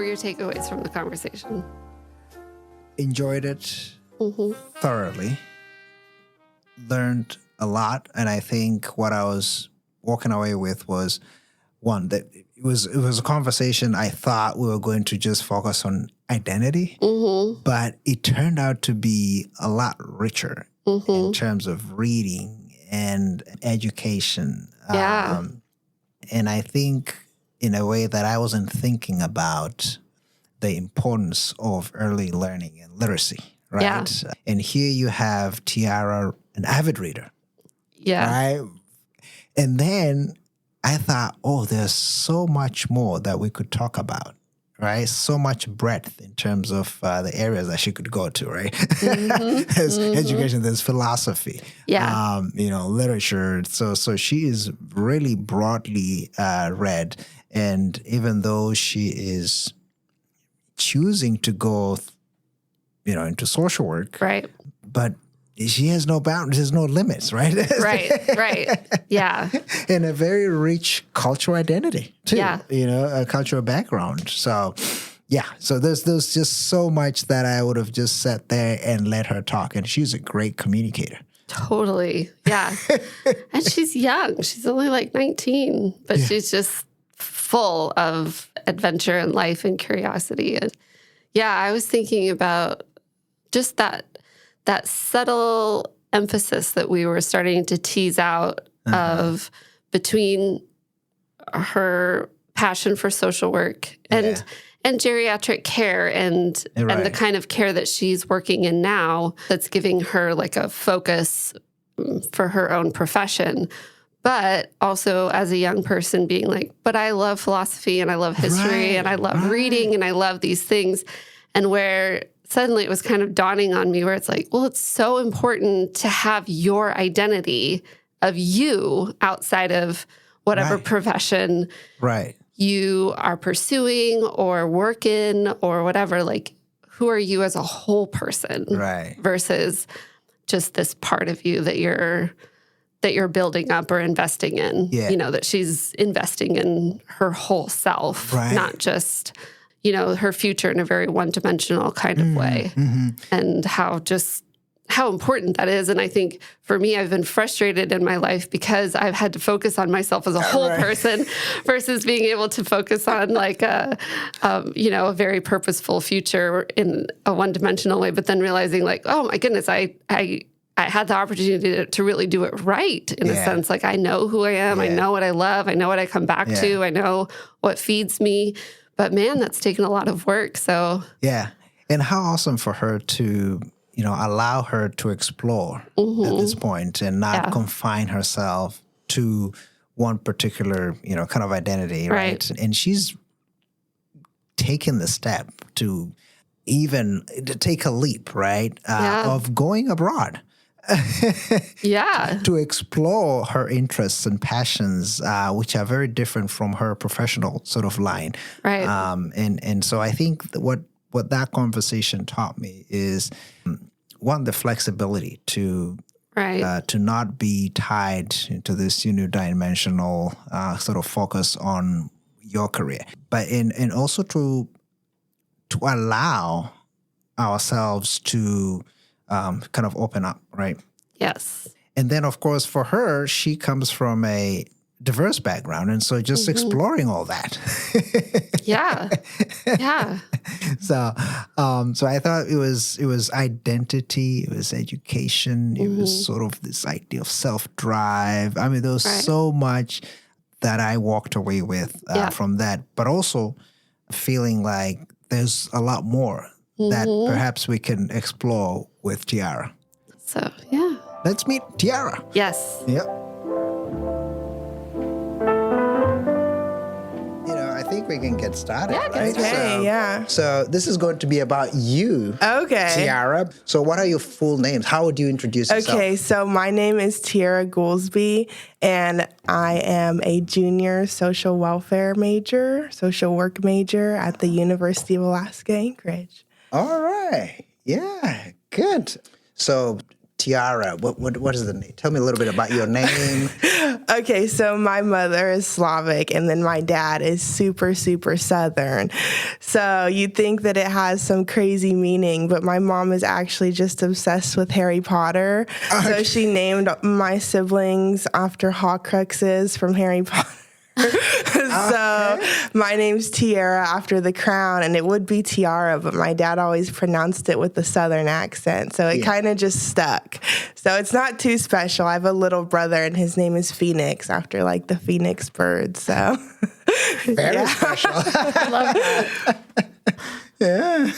were your takeaways from the conversation? Enjoyed it thoroughly. Learned a lot. And I think what I was walking away with was, one, that it was a conversation I thought we were going to just focus on identity, but it turned out to be a lot richer in terms of reading and education. Yeah. And I think in a way that I wasn't thinking about the importance of early learning and literacy, right? Yeah. And here you have Tiara, an avid reader. Yeah. Right? And then I thought, oh, there's so much more that we could talk about, right? So much breadth in terms of the areas that she could go to, right? There's education, there's philosophy, literature. So she is really broadly read. And even though she is choosing to go, into social work, right? But she has no boundaries, there's no limits, right? Right. Yeah. And a very rich cultural identity, too. Yeah. A cultural background. So, yeah. So there's just so much that I would have just sat there and let her talk. And she's a great communicator. Totally. Yeah. And she's young. She's only like 19, but she's just full of adventure and life and curiosity. And yeah, I was thinking about just that subtle emphasis that we were starting to tease out of between her passion for social work and geriatric care and the kind of care that she's working in now that's giving her like a focus for her own profession. But also as a young person being like, but I love philosophy and I love history and I love reading and I love these things. And where suddenly it was kind of dawning on me where it's like, well, it's so important to have your identity of you outside of whatever profession you are pursuing or work in or whatever. Like, who are you as a whole person versus just this part of you that you're building up or investing in, that she's investing in her whole self, not just, her future in a very one-dimensional kind of way, and how important that is. And I think for me, I've been frustrated in my life because I've had to focus on myself as a whole person versus being able to focus on like a very purposeful future in a one-dimensional way, but then realizing like, oh my goodness, I had the opportunity to really do it right in a sense. Like I know who I am. I know what I love. I know what I come back to. I know what feeds me. But man, that's taken a lot of work. So and how awesome for her to allow her to explore at this point and not confine herself to one particular kind of identity, right? And she's taken the step to even take a leap, right? Of going abroad. To explore her interests and passions, which are very different from her professional sort of line. Right. And so I think that what that conversation taught me is, one, the flexibility to not be tied into this unidimensional sort of focus on your career, but and also to allow ourselves to kind of open up, right? Yes. And then, of course, for her, she comes from a diverse background, and so just exploring all that. Yeah. So I thought it was identity, it was education, it was sort of this idea of self-drive. I mean, there was so much that I walked away with from that, but also feeling like there's a lot more that perhaps we can explore with Tiara. So, yeah. Let's meet Tiara. Yes. Yep. I think we can get started. Yeah, right? Okay, So this is going to be about you, Tiara. So what are your full names? How would you introduce yourself? Okay, so my name is Tiara Goolsby, and I am a junior social welfare major, social work major at the University of Alaska, Anchorage. All right. Yeah, good. So Tiara, what is the name? Tell me a little bit about your name. Okay, so my mother is Slavic, and then my dad is super, super Southern. So you'd think that it has some crazy meaning, but my mom is actually just obsessed with Harry Potter. So she named my siblings after Horcruxes from Harry Potter. So my name's Tiara after the crown, and it would be Tiara, but my dad always pronounced it with the Southern accent, so it kind of just stuck. So it's not too special. I have a little brother, and his name is Phoenix after like the Phoenix bird. So Very special. I love that. Yeah,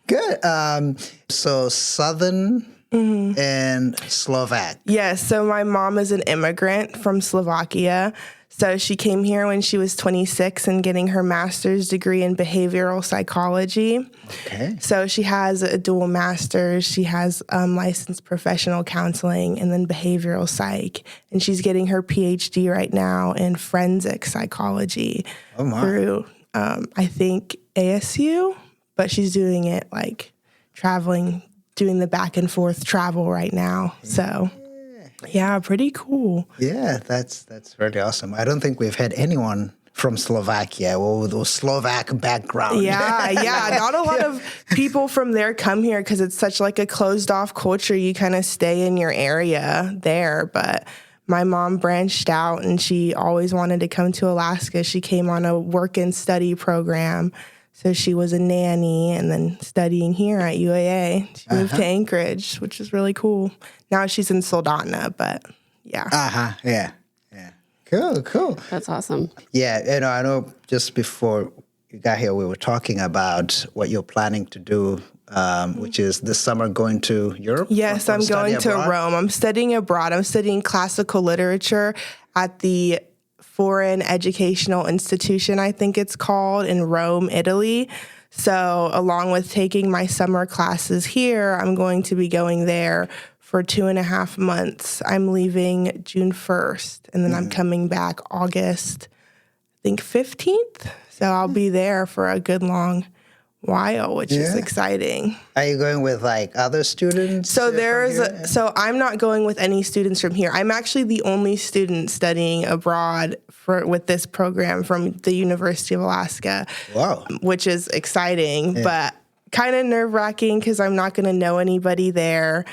good. So Southern and Slovak. Yes, so my mom is an immigrant from Slovakia. So she came here when she was 26 and getting her master's degree in behavioral psychology. Okay. So she has a dual master's. She has licensed professional counseling and then behavioral psych. And she's getting her PhD right now in forensic psychology through, I think, ASU. But she's doing it like traveling, doing the back and forth travel right now. So yeah, pretty cool. Yeah, that's really awesome. I don't think we've had anyone from Slovakia or with a Slovak background. Yeah. Not a lot of people from there come here because it's such like a closed off culture. You kind of stay in your area there. But my mom branched out and she always wanted to come to Alaska. She came on a work and study program. So she was a nanny and then studying here at UAA. She moved to Anchorage, which is really cool. Now she's in Soldotna, but yeah. Yeah. Cool. That's awesome. Yeah, I know just before you got here, we were talking about what you're planning to do, which is this summer going to Europe? Yes, I'm going to Rome. I'm studying abroad. I'm studying classical literature at the Foreign Educational Institution, I think it's called, in Rome, Italy. So along with taking my summer classes here, I'm going to be going there for 2.5 months. I'm leaving June 1st, and then I'm coming back August, I think 15th. So I'll be there for a good long while, which is exciting. Are you going with like other students? So so I'm not going with any students from here. I'm actually the only student studying abroad with this program from the University of Alaska. Wow. Which is exciting, but kind of nerve-wracking because I'm not going to know anybody there.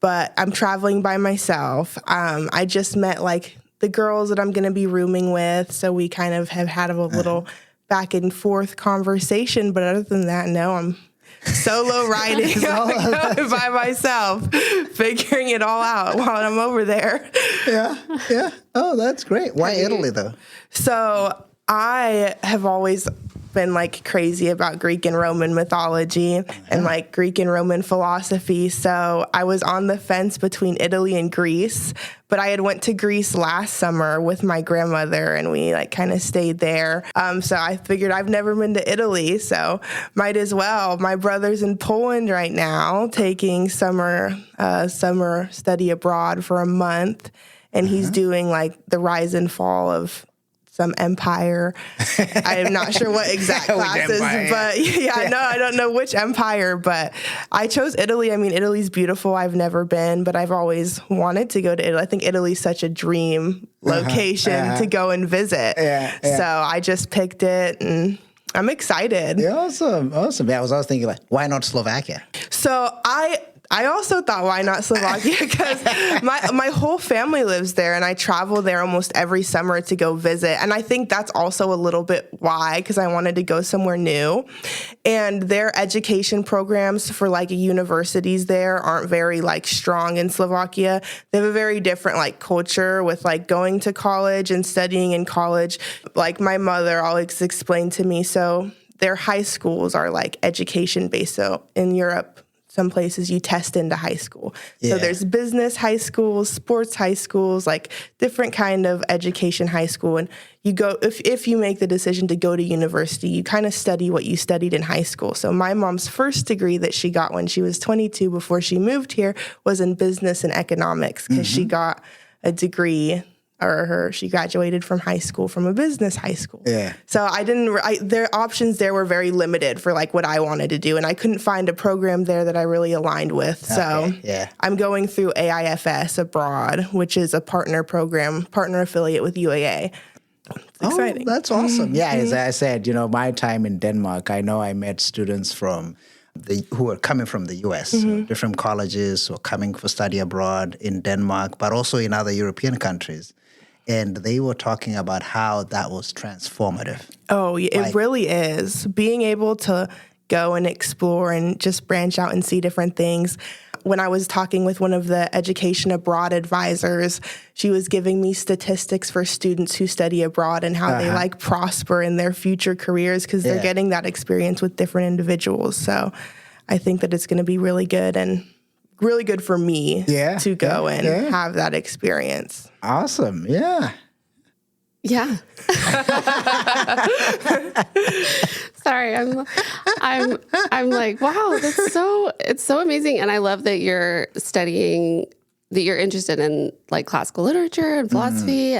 But I'm traveling by myself. I just met like the girls that I'm going to be rooming with, so we kind of have had a little back and forth conversation. But other than that, no, I'm solo riding going by myself, figuring it all out while I'm over there. Yeah. Oh, that's great. Why Italy, though? So I have always been like crazy about Greek and Roman mythology and like Greek and Roman philosophy. So I was on the fence between Italy and Greece, but I had went to Greece last summer with my grandmother and we like kind of stayed there. So I figured I've never been to Italy, so might as well. My brother's in Poland right now taking summer study abroad for a month, and he's doing like the rise and fall of some empire. I'm not sure what exact classes, but I don't know which empire, but I chose Italy. I mean, Italy's beautiful. I've never been, but I've always wanted to go to Italy. I think Italy's such a dream location to go and visit. So I just picked it and I'm excited. Yeah, awesome. Yeah, I was thinking like, why not Slovakia? So I also thought, why not Slovakia? Because my whole family lives there, and I travel there almost every summer to go visit. And I think that's also a little bit why, because I wanted to go somewhere new. And their education programs for like universities there aren't very like strong in Slovakia. They have a very different like culture with like going to college and studying in college. Like my mother always explained to me, so their high schools are like education based. So in Europe, some places you test into high school. So there's business high schools, sports high schools, like different kind of education high school. And you go, if you make the decision to go to university, you kind of study what you studied in high school. So my mom's first degree that she got when she was 22 before she moved here was in business and economics, because she got a degree she graduated from high school, from a business high school. Yeah. So their options there were very limited for like what I wanted to do. And I couldn't find a program there that I really aligned with. So I'm going through AIFS abroad, which is a partner affiliate with UAA. It's exciting. That's awesome. Yeah, as I said, my time in Denmark, I know I met students who were coming from the U.S., different colleges or coming for study abroad in Denmark, but also in other European countries. And they were talking about how that was transformative. Oh, it really is. Being able to go and explore and just branch out and see different things. When I was talking with one of the education abroad advisors, she was giving me statistics for students who study abroad and how they like prosper in their future careers because they're getting that experience with different individuals. So I think that it's going to be really good and really good for me to go and have that experience. Awesome. Yeah. Yeah. Sorry, I'm like, wow, it's so amazing. And I love that you're interested in like classical literature and philosophy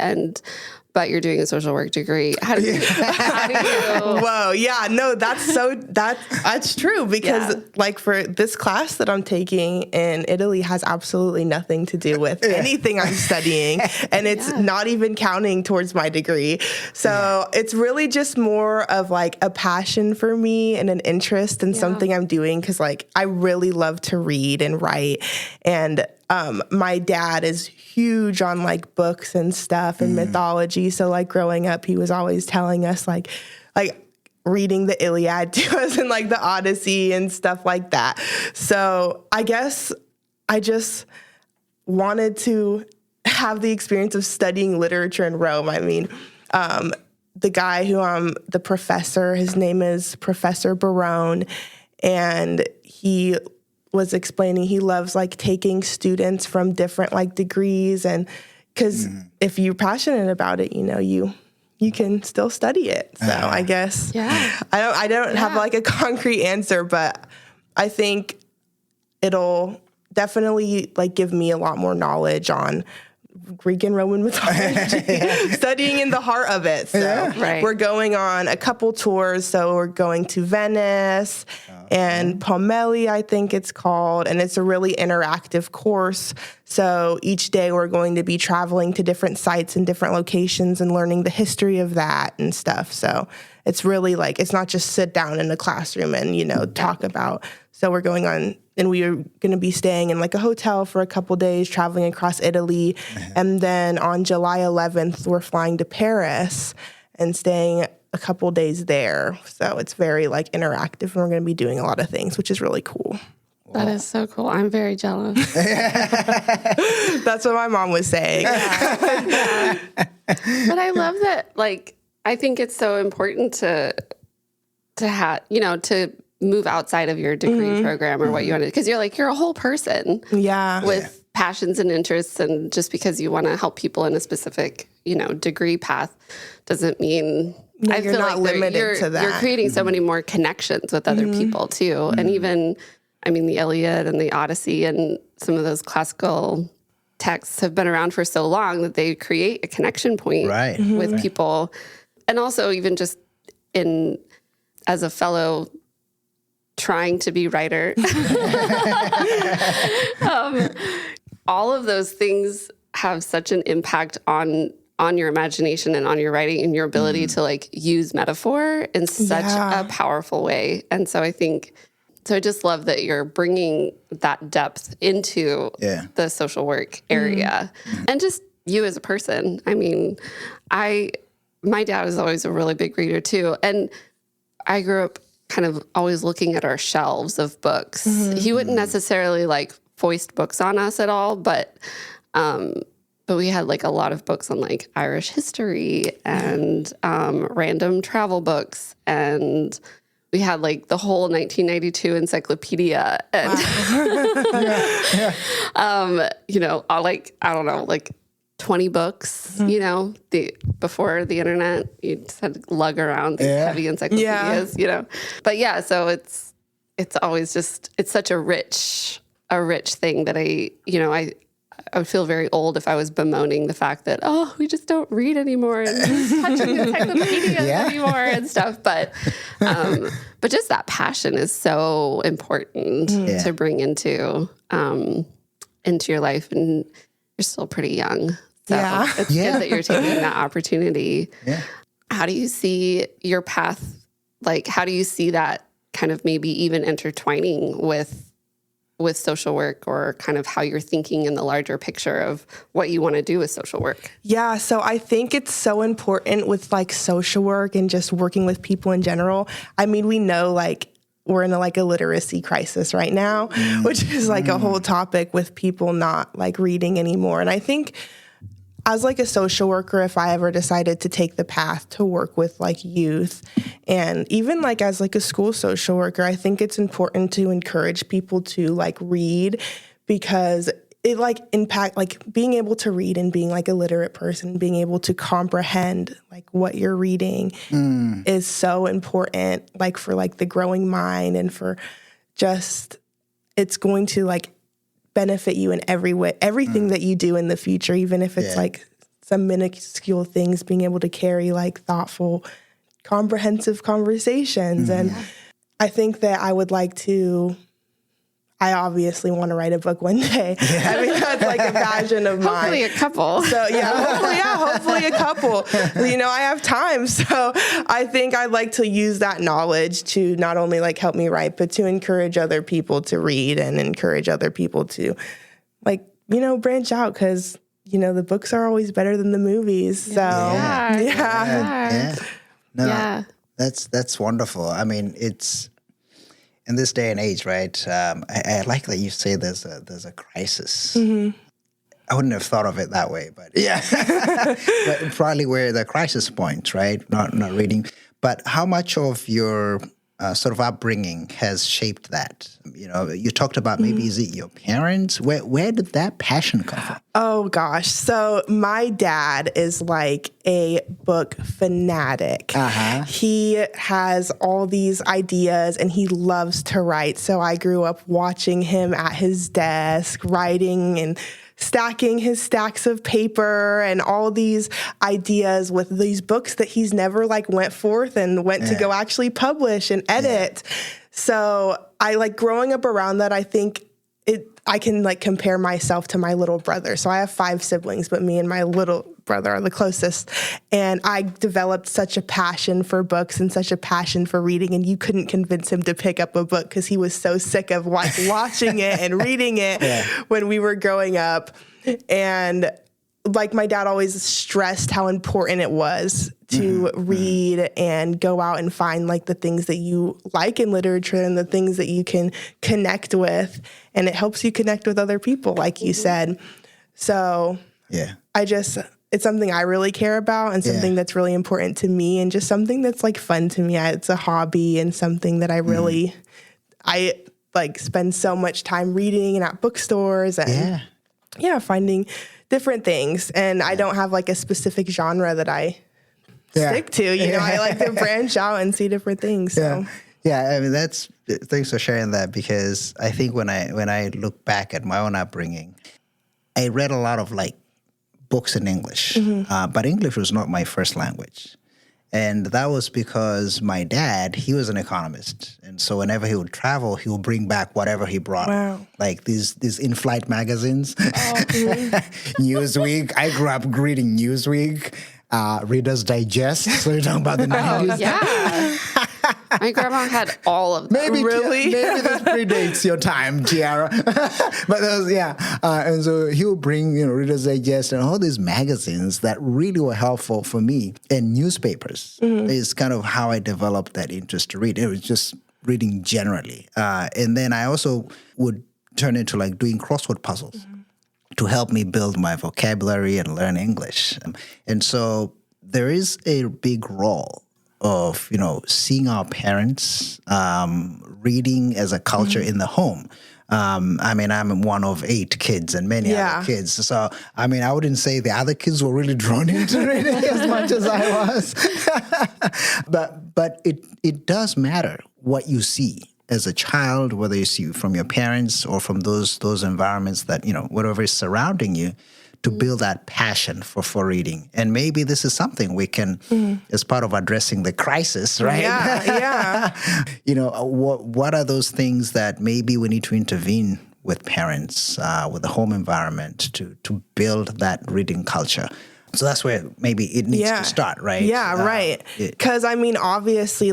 but you're doing a social work degree. How do you Whoa, yeah, no, that's true because like for this class that I'm taking in Italy has absolutely nothing to do with anything I'm studying, and it's not even counting towards my degree. So it's really just more of like a passion for me and an interest in something I'm doing because like I really love to read and write, and my dad is huge on like books and stuff and mythology. So like growing up, he was always telling us like reading the Iliad to us and like the Odyssey and stuff like that. So I guess I just wanted to have the experience of studying literature in Rome. I mean, the guy the professor, his name is Professor Barone, and he was explaining he loves like taking students from different like degrees, and because if you're passionate about it, you can still study it. So I guess I don't have like a concrete answer, but I think it'll definitely like give me a lot more knowledge on Greek and Roman mythology, studying in the heart of it. So we're going on a couple tours. So we're going to Venice and Pomeli, I think it's called, and it's a really interactive course. So each day we're going to be traveling to different sites and different locations and learning the history of that and stuff. So it's really like, it's not just sit down in a classroom and, talk about. So we're going on, and we are going to be staying in like a hotel for a couple days, traveling across Italy. And then on July 11th, we're flying to Paris and staying a couple days there. So it's very like interactive, and we're going to be doing a lot of things, which is really cool. That is so cool. I'm very jealous. That's what my mom was saying. But I love that, like, I think it's so important to have, to move outside of your degree program or what you want to, because you're a whole person with passions and interests, and just because you want to help people in a specific, degree path doesn't mean I you're feel not like limited to that. You're creating so many more connections with other people too. And even, the Iliad and the Odyssey and some of those classical texts have been around for so long that they create a connection point with people. And also even just as a fellow trying to be writer, all of those things have such an impact on your imagination and on your writing and your ability to like use metaphor in such a powerful way. And so I just love that you're bringing that depth into the social work area and just you as a person. I mean, my dad was always a really big reader too. And I grew up kind of always looking at our shelves of books. He wouldn't necessarily like foist books on us at all, but we had like a lot of books on like Irish history and random travel books, and we had like the whole 1992 encyclopedia, and I don't know, like 20 books, before the internet, you just had to lug around these heavy encyclopedias, But so it's always just, it's such a rich thing that I would feel very old if I was bemoaning the fact that, oh, we just don't read anymore and touching the encyclopedias anymore and stuff. But just that passion is so important to bring into your life. And you're still pretty young. So it's good that you're taking that opportunity. Yeah. How do you see your path? Like, how do you see that kind of maybe even intertwining with social work, or kind of how you're thinking in the larger picture of what you want to do with social work? Yeah, so I think it's so important with like social work and just working with people in general. I mean, we know like we're in a literacy crisis right now, which is like a whole topic with people not like reading anymore. And I think as like a social worker, if I ever decided to take the path to work with like youth, and even like as like a school social worker, I think it's important to encourage people to like read, because it like impact like being able to read and being like a literate person, being able to comprehend like what you're reading is so important, like for like the growing mind, and for just, it's going to like benefit you in every way, everything that you do in the future, even if it's like some minuscule things, being able to carry like thoughtful, comprehensive conversations. And I think that I obviously want to write a book one day. Yeah. I mean, that's like a passion of mine. Hopefully a couple. So hopefully a couple. I have time. So I think I'd like to use that knowledge to not only like help me write, but to encourage other people to read and encourage other people to like, branch out, because, the books are always better than the movies. So No, that's wonderful. I mean, it's, in this day and age, right? I like that you say there's a crisis. I wouldn't have thought of it that way, but but probably we're the crisis point, right? Not reading. But how much of your sort of upbringing has shaped that? You talked about maybe is it your parents? Where did that passion come from? Oh gosh. So my dad is like a book fanatic. He has all these ideas and he loves to write. So I grew up watching him at his desk, writing and stacking his stacks of paper and all these ideas with these books that he's never like went forth and went to go actually publish and edit. So I like growing up around that. I think I can like compare myself to my little brother. So I have 5 siblings, but me and my little brother are the closest. And I developed such a passion for books and such a passion for reading. And you couldn't convince him to pick up a book because he was so sick of watching it and reading it when we were growing up. And like my dad always stressed how important it was to read and go out and find like the things that you like in literature and the things that you can connect with. And it helps you connect with other people, like you said. So it's something I really care about and something that's really important to me and just something that's like fun to me. It's a hobby and something that I really, I like spend so much time reading and at bookstores and finding different things. And I don't have like a specific genre that I stick to, I like to branch out and see different things. So. Yeah, I mean, thanks for sharing that, because I think when I look back at my own upbringing, I read a lot of like books in English, but English was not my first language. And that was because my dad, he was an economist. And so whenever he would travel, he would bring back whatever he brought. Wow. Like these in-flight magazines, Newsweek. I grew up reading Newsweek, Reader's Digest. So you're talking about the 90s. Yeah. My grandma had all of them. Maybe this predates your time, Tiara. But and so he would bring, Reader's Digest and all these magazines that really were helpful for me. And newspapers is kind of how I developed that interest to read. It was just reading generally. And then I also would turn into like doing crossword puzzles to help me build my vocabulary and learn English. And so there is a big role of, seeing our parents reading as a culture in the home. I mean, I'm one of 8 kids and many other kids. So, I mean, I wouldn't say the other kids were really drawn into reading as much as I was. But it does matter what you see as a child, whether you see from your parents or from those environments that, whatever is surrounding you, to build that passion for reading. And maybe this is something we can, as part of addressing the crisis, right? Yeah. What are those things that maybe we need to intervene with parents, with the home environment to build that reading culture? So that's where maybe it needs to start, right? Yeah, right. Because, obviously,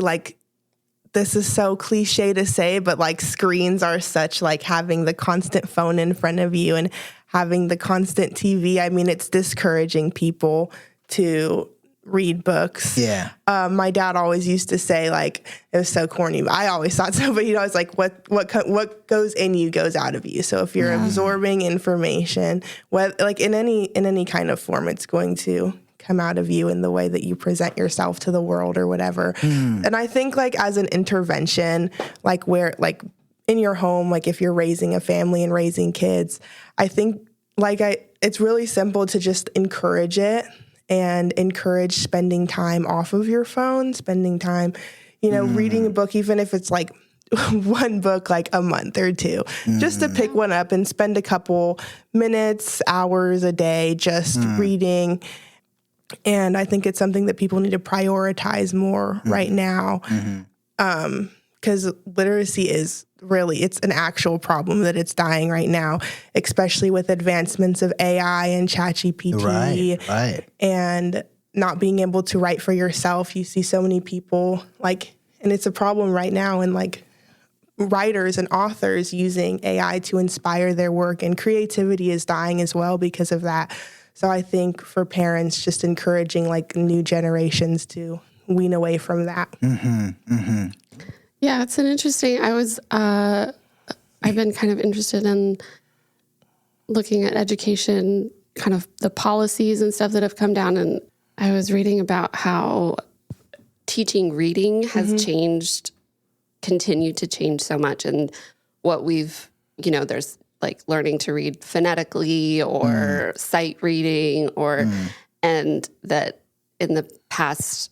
this is so cliche to say, but screens are such, having the constant phone in front of you and having the constant TV. It's discouraging people to read books. Yeah. My dad always used to say, it was so corny, but I always thought so, but he'd always what goes in you goes out of you. So if you're absorbing information, in any kind of form, it's going to come out of you in the way that you present yourself to the world or whatever. And I think as an intervention, where in your home, if you're raising a family and raising kids, I think it's really simple to just encourage it and encourage spending time off of your phone, spending time, reading a book, even if it's one book a month or two, just to pick one up and spend a couple minutes, hours a day just reading. And I think it's something that people need to prioritize more right now. Because literacy is it's an actual problem that it's dying right now, especially with advancements of AI and ChatGPT. Right. And not being able to write for yourself. You see so many people and it's a problem right now, and writers and authors using AI to inspire their work, and creativity is dying as well because of that. So I think for parents, just encouraging new generations to wean away from that. Yeah, it's an interesting. I've been kind of interested in looking at education, kind of the policies and stuff that have come down. And I was reading about how teaching reading has continued to change so much. And what we've, there's learning to read phonetically or sight reading and that in the past,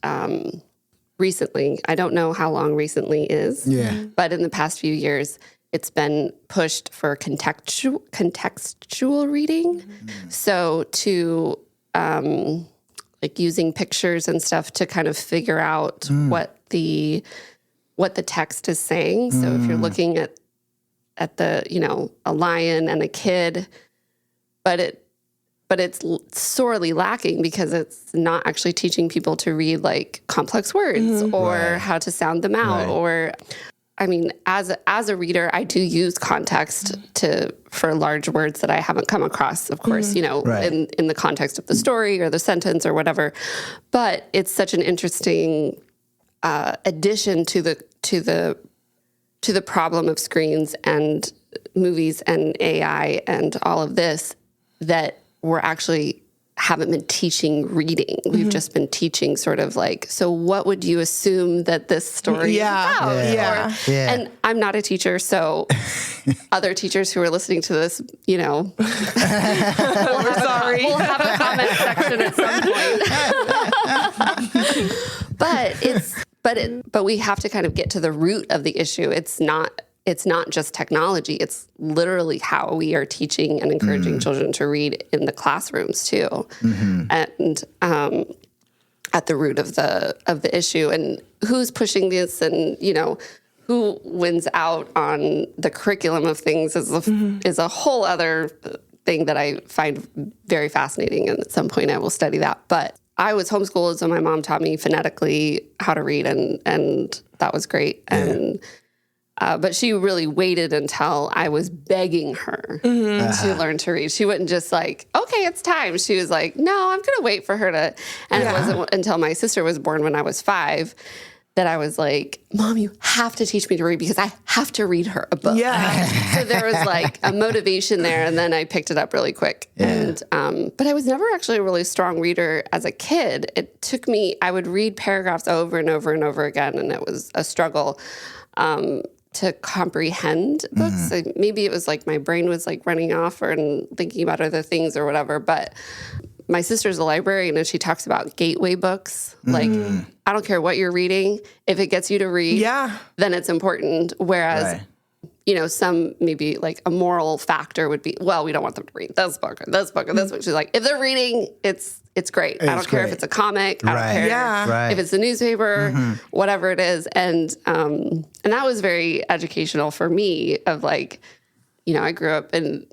recently, I don't know how long recently is, but in the past few years, it's been pushed for contextual reading. So to using pictures and stuff to kind of figure out what the text is saying. So if you're looking at the a lion and a kid, but it's sorely lacking because it's not actually teaching people to read complex words or how to sound them out. Or, as a reader, I do use context for large words that I haven't come across, of course, in the context of the story or the sentence or whatever. But it's such an interesting addition to the problem of screens and movies and AI and all of this that we're actually haven't been teaching reading. We've just been teaching sort of so what would you assume that this story is about? And I'm not a teacher, so other teachers who are listening to this, we'll have a comment section at some point. But we have to kind of get to the root of the issue. It's not just technology. It's literally how we are teaching and encouraging children to read in the classrooms too, and at the root of the issue, and who's pushing this, and who wins out on the curriculum of things is a whole other thing that I find very fascinating, and at some point I will study that. But I was homeschooled, so my mom taught me phonetically how to read, and that was great. And but she really waited until I was begging her to learn to read. She wouldn't just okay, it's time. She was like, no, I'm going to wait for her to. And it wasn't until my sister was born when I was 5 that I was like, Mom, you have to teach me to read because I have to read her a book. Yeah. So there was a motivation there, and then I picked it up really quick. Yeah. And but I was never actually a really strong reader as a kid. It took me, I would read paragraphs over and over and over again, and it was a struggle to comprehend books. Maybe it was my brain was running off and thinking about other things or whatever. But my sister's a librarian, and she talks about gateway books. Like, I don't care what you're reading. If it gets you to read, then it's important. Whereas, some maybe like a moral factor would be, well, we don't want them to read this book or this book or this book. She's like, if they're reading, it's great. I don't care if it's a comic. I don't care if it's a newspaper, whatever it is. And that was very educational for me of like, I grew up in,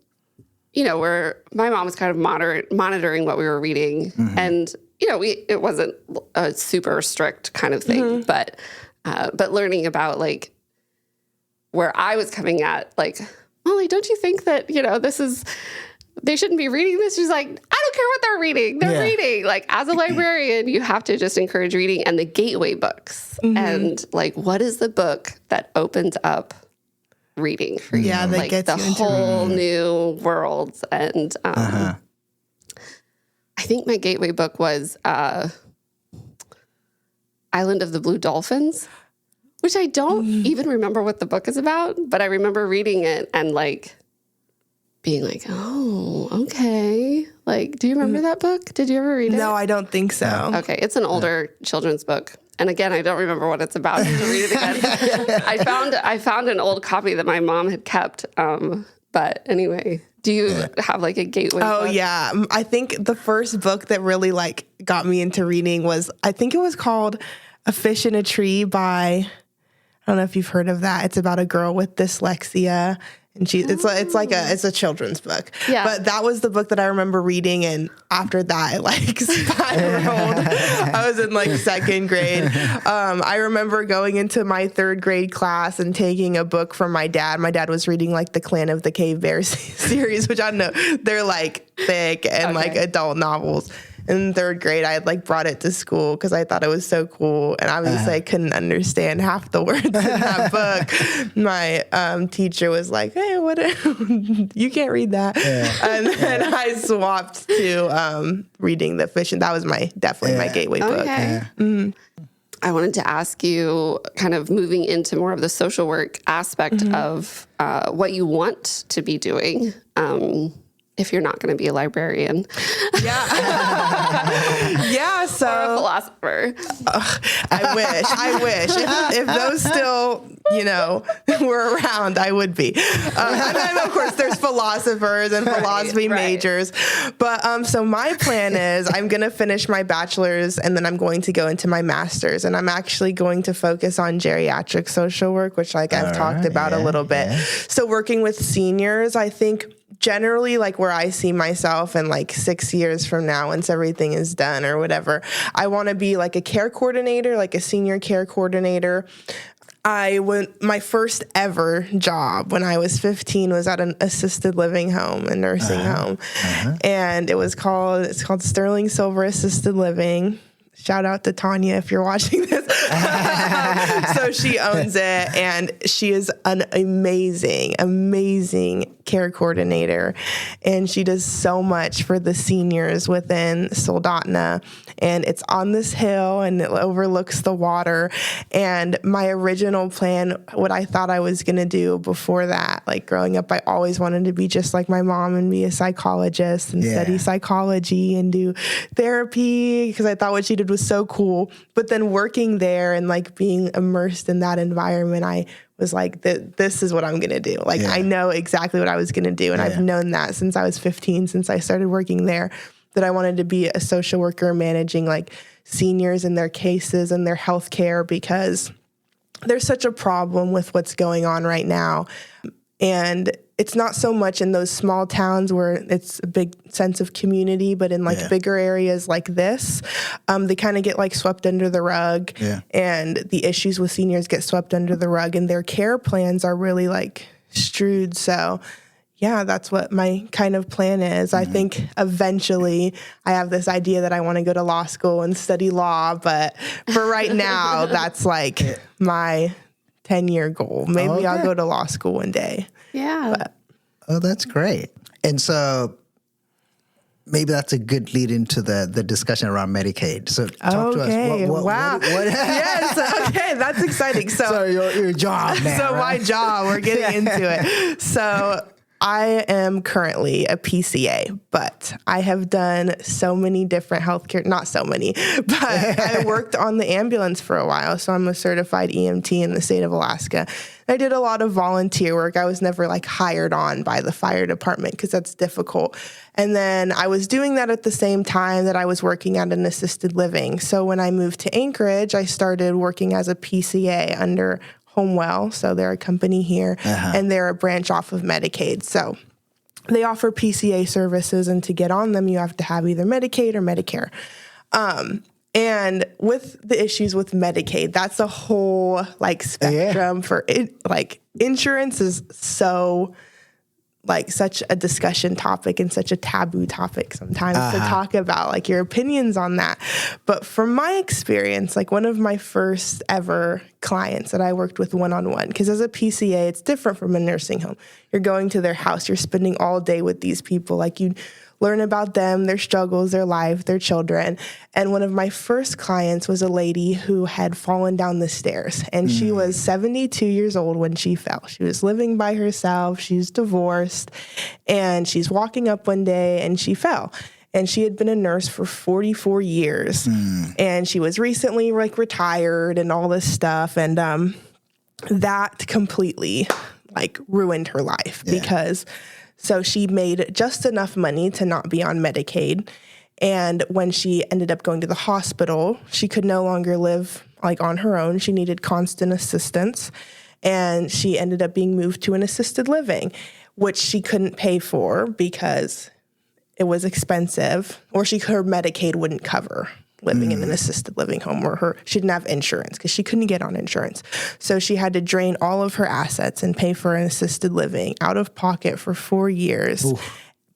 where my mom was kind of monitoring what we were reading. And, it wasn't a super strict kind of thing, but learning about like where I was coming at, like, Molly, don't you think that, they shouldn't be reading this? She's like, I don't care what they're reading. They're reading. Like, as a librarian, you have to just encourage reading and the gateway books. And like, what is the book that opens up reading for you? Yeah, that like gets the you into whole new worlds. And I think my gateway book was Island of the Blue Dolphins, which I don't even remember what the book is about, but I remember reading it and like being like, oh, okay. Like, do you remember that book? Did you ever read it? No, I don't think so. Okay, it's an older children's book. And again, I don't remember what it's about. I have to read it again. I found an old copy that my mom had kept. But anyway, do you have like a gateway book? Oh, yeah. I think the first book that really like got me into reading was, I think it was called A Fish in a Tree by, I don't know if you've heard of that. It's about a girl with dyslexia. And it's a children's book. Yeah. But that was the book that I remember reading, and after that it like spiraled. I was in like second grade. I remember going into my third grade class and taking a book from my dad. My dad was reading like the Clan of the Cave Bear series, which I don't know, they're like thick and like adult novels. In third grade, I had like brought it to school because I thought it was so cool. And obviously I couldn't understand half the words in that book. My teacher was like, hey, what? You can't read that. Yeah. And then I swapped to reading The Fish. And that was definitely my gateway book. Yeah. I wanted to ask you, kind of moving into more of the social work aspect of what you want to be doing. If you're not going to be a librarian. Yeah. So. Or a philosopher. I wish. If those still, were around, I would be. And then, of course, there's philosophers and philosophy majors. But so my plan is I'm going to finish my bachelor's and then I'm going to go into my master's. And I'm actually going to focus on geriatric social work, which I've talked about a little bit. Yeah. So working with seniors, I think generally like where I see myself in like 6 years from now, once everything is done or whatever, I want to be like a care coordinator, like a senior care coordinator. My first ever job when I was 15 was at an assisted living home, a nursing home. And it's called Sterling Silver Assisted Living. Shout out to Tanya if you're watching this. So she owns it, and she is an amazing, amazing care coordinator. And she does so much for the seniors within Soldotna. And it's on this hill, and it overlooks the water. And my original plan, what I thought I was going to do before that, like growing up, I always wanted to be just like my mom and be a psychologist and study psychology and do therapy, because I thought what she did was so cool. But then working there and like being immersed in that environment, I was like, this is what I'm going to do. Like, I know exactly what I was going to do. And I've known that since I was 15, since I started working there, that I wanted to be a social worker managing like seniors and their cases and their health care, because there's such a problem with what's going on right now. And it's not so much in those small towns where it's a big sense of community, but in like bigger areas like this, they kind of get like swept under the rug, and the issues with seniors get swept under the rug, and their care plans are really like strewed. So yeah, that's what my kind of plan is. I think eventually I have this idea that I want to go to law school and study law, but for right now, that's like my 10-year goal. Maybe I'll go to law school one day. Yeah. Oh, that's great. And so maybe that's a good lead into the discussion around Medicaid. So talk to us. Wow. What Yes. Okay. That's exciting. So your job now, So right? my job, we're getting into it. So I am currently a PCA, but I have done so many different healthcare, not so many, but I worked on the ambulance for a while. So I'm a certified EMT in the state of Alaska. I did a lot of volunteer work. I was never like hired on by the fire department because that's difficult. And then I was doing that at the same time that I was working at an assisted living. So when I moved to Anchorage, I started working as a PCA under Homewell. So they're a company here and they're a branch off of Medicaid. So they offer PCA services, and to get on them, you have to have either Medicaid or Medicare. And with the issues with Medicaid, that's a whole like spectrum for it. Like insurance is so like such a discussion topic and such a taboo topic sometimes to talk about, like your opinions on that. But from my experience, like one of my first ever clients that I worked with one-on-one, because as a PCA, it's different from a nursing home. You're going to their house, you're spending all day with these people. Like you learn about them, their struggles, their life, their children. And one of my first clients was a lady who had fallen down the stairs, and she was 72 years old when she fell. She was living by herself. She's divorced, and she's walking up one day and she fell. And she had been a nurse for 44 years, and she was recently like retired and all this stuff. And that completely like ruined her life because so she made just enough money to not be on Medicaid. And when she ended up going to the hospital, she could no longer live like on her own. She needed constant assistance. And she ended up being moved to an assisted living, which she couldn't pay for because it was expensive, or her Medicaid wouldn't cover living in an assisted living home, or she didn't have insurance because she couldn't get on insurance. So she had to drain all of her assets and pay for an assisted living out of pocket for 4 years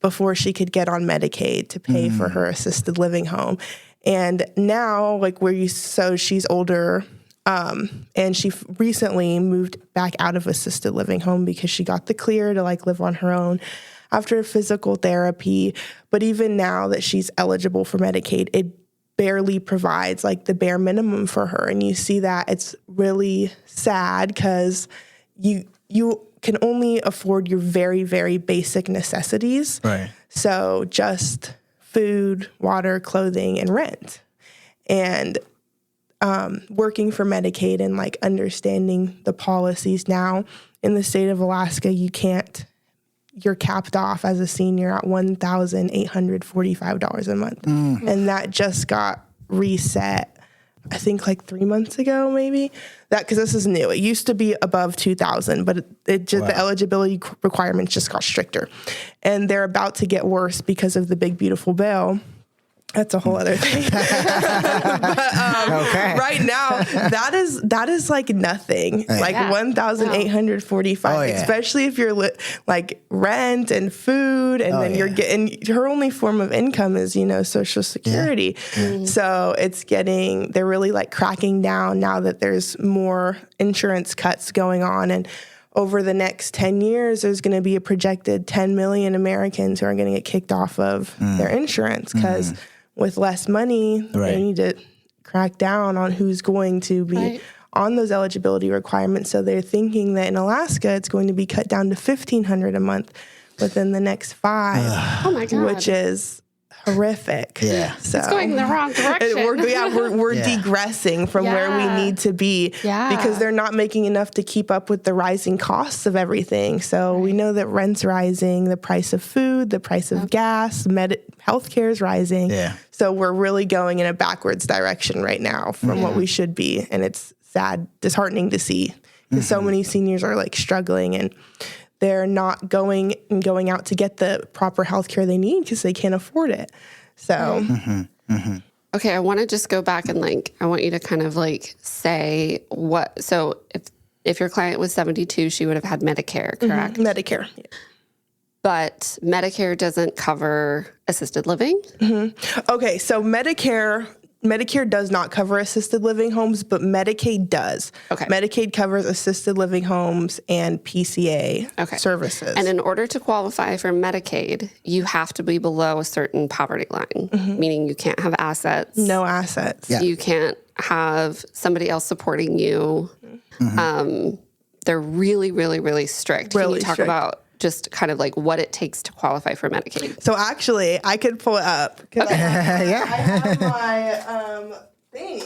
before she could get on Medicaid to pay for her assisted living home. And now, like so she's older, and she recently moved back out of assisted living home because she got the clear to like live on her own after physical therapy. But even now that she's eligible for Medicaid, it barely provides like the bare minimum for her. And you see that it's really sad because you can only afford your very, very basic necessities. Right. So just food, water, clothing, and rent. And working for Medicaid and like understanding the policies now in the state of Alaska, you're capped off as a senior at $1,845 a month. And that just got reset, I think like 3 months ago, maybe. Because this is new. It used to be above $2,000, but the eligibility requirements just got stricter. And they're about to get worse because of the big, beautiful bill. That's a whole other thing. Right now, that is like nothing. Like 1,845, especially if you're like rent and food, and then you're getting her only form of income is Social Security. So they're really like cracking down now that there's more insurance cuts going on. And over the next 10 years, there's going to be a projected 10 million Americans who are going to get kicked off of their insurance because with less money, they need to crack down on who's going to be on those eligibility requirements. So they're thinking that in Alaska, it's going to be cut down to $1,500 a month within the next 5. Oh my God. Which is horrific. Yeah. So it's going in the wrong direction. We're degressing from where we need to be because they're not making enough to keep up with the rising costs of everything. So we know that rent's rising, the price of food, the price of gas, healthcare is rising. Yeah. So we're really going in a backwards direction right now from what we should be. And it's sad, disheartening to see because so many seniors are like struggling and they're not going out to get the proper health care they need because they can't afford it. So, Okay, I want to just go back and I want you to kind of say what. So if your client was 72, she would have had Medicare, correct? Medicare. Yeah. But Medicare doesn't cover assisted living? Okay, so Medicare does not cover assisted living homes, but Medicaid does. Okay. Medicaid covers assisted living homes and PCA services. And in order to qualify for Medicaid, you have to be below a certain poverty line, meaning you can't have assets. No assets. Yeah. You can't have somebody else supporting you. They're really, really, really strict. Can you talk about just kind of like what it takes to qualify for Medicaid? So actually, I could pull it up. I have my thing.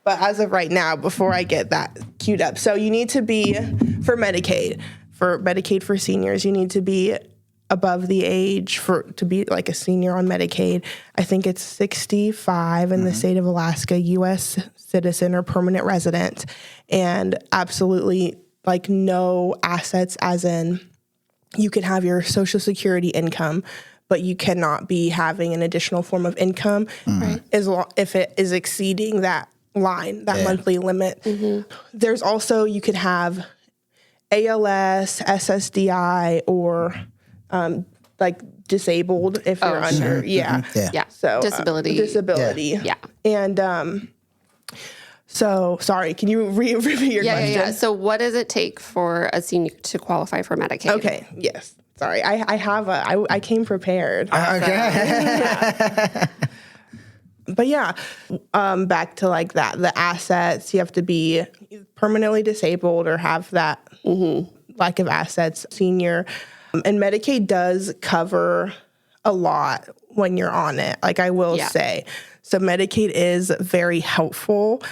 But as of right now, before I get that queued up, so you need to be, for Medicaid for seniors, you need to be above the age to be like a senior on Medicaid. I think it's 65 in the state of Alaska, U.S. citizen or permanent resident, and absolutely like no assets, as in you can have your Social Security income, but you cannot be having an additional form of income if it is exceeding that line, that monthly limit. There's also, you could have ALS, SSDI, or like disabled if you're under. So disability. And so sorry, can you repeat your question? So what does it take for a senior to qualify for Medicaid? Okay. Yes. Sorry. I came prepared. But yeah, back to like that, the assets, you have to be permanently disabled or have that lack of assets, senior. And Medicaid does cover a lot when you're on it, like I will say. So Medicaid is very helpful,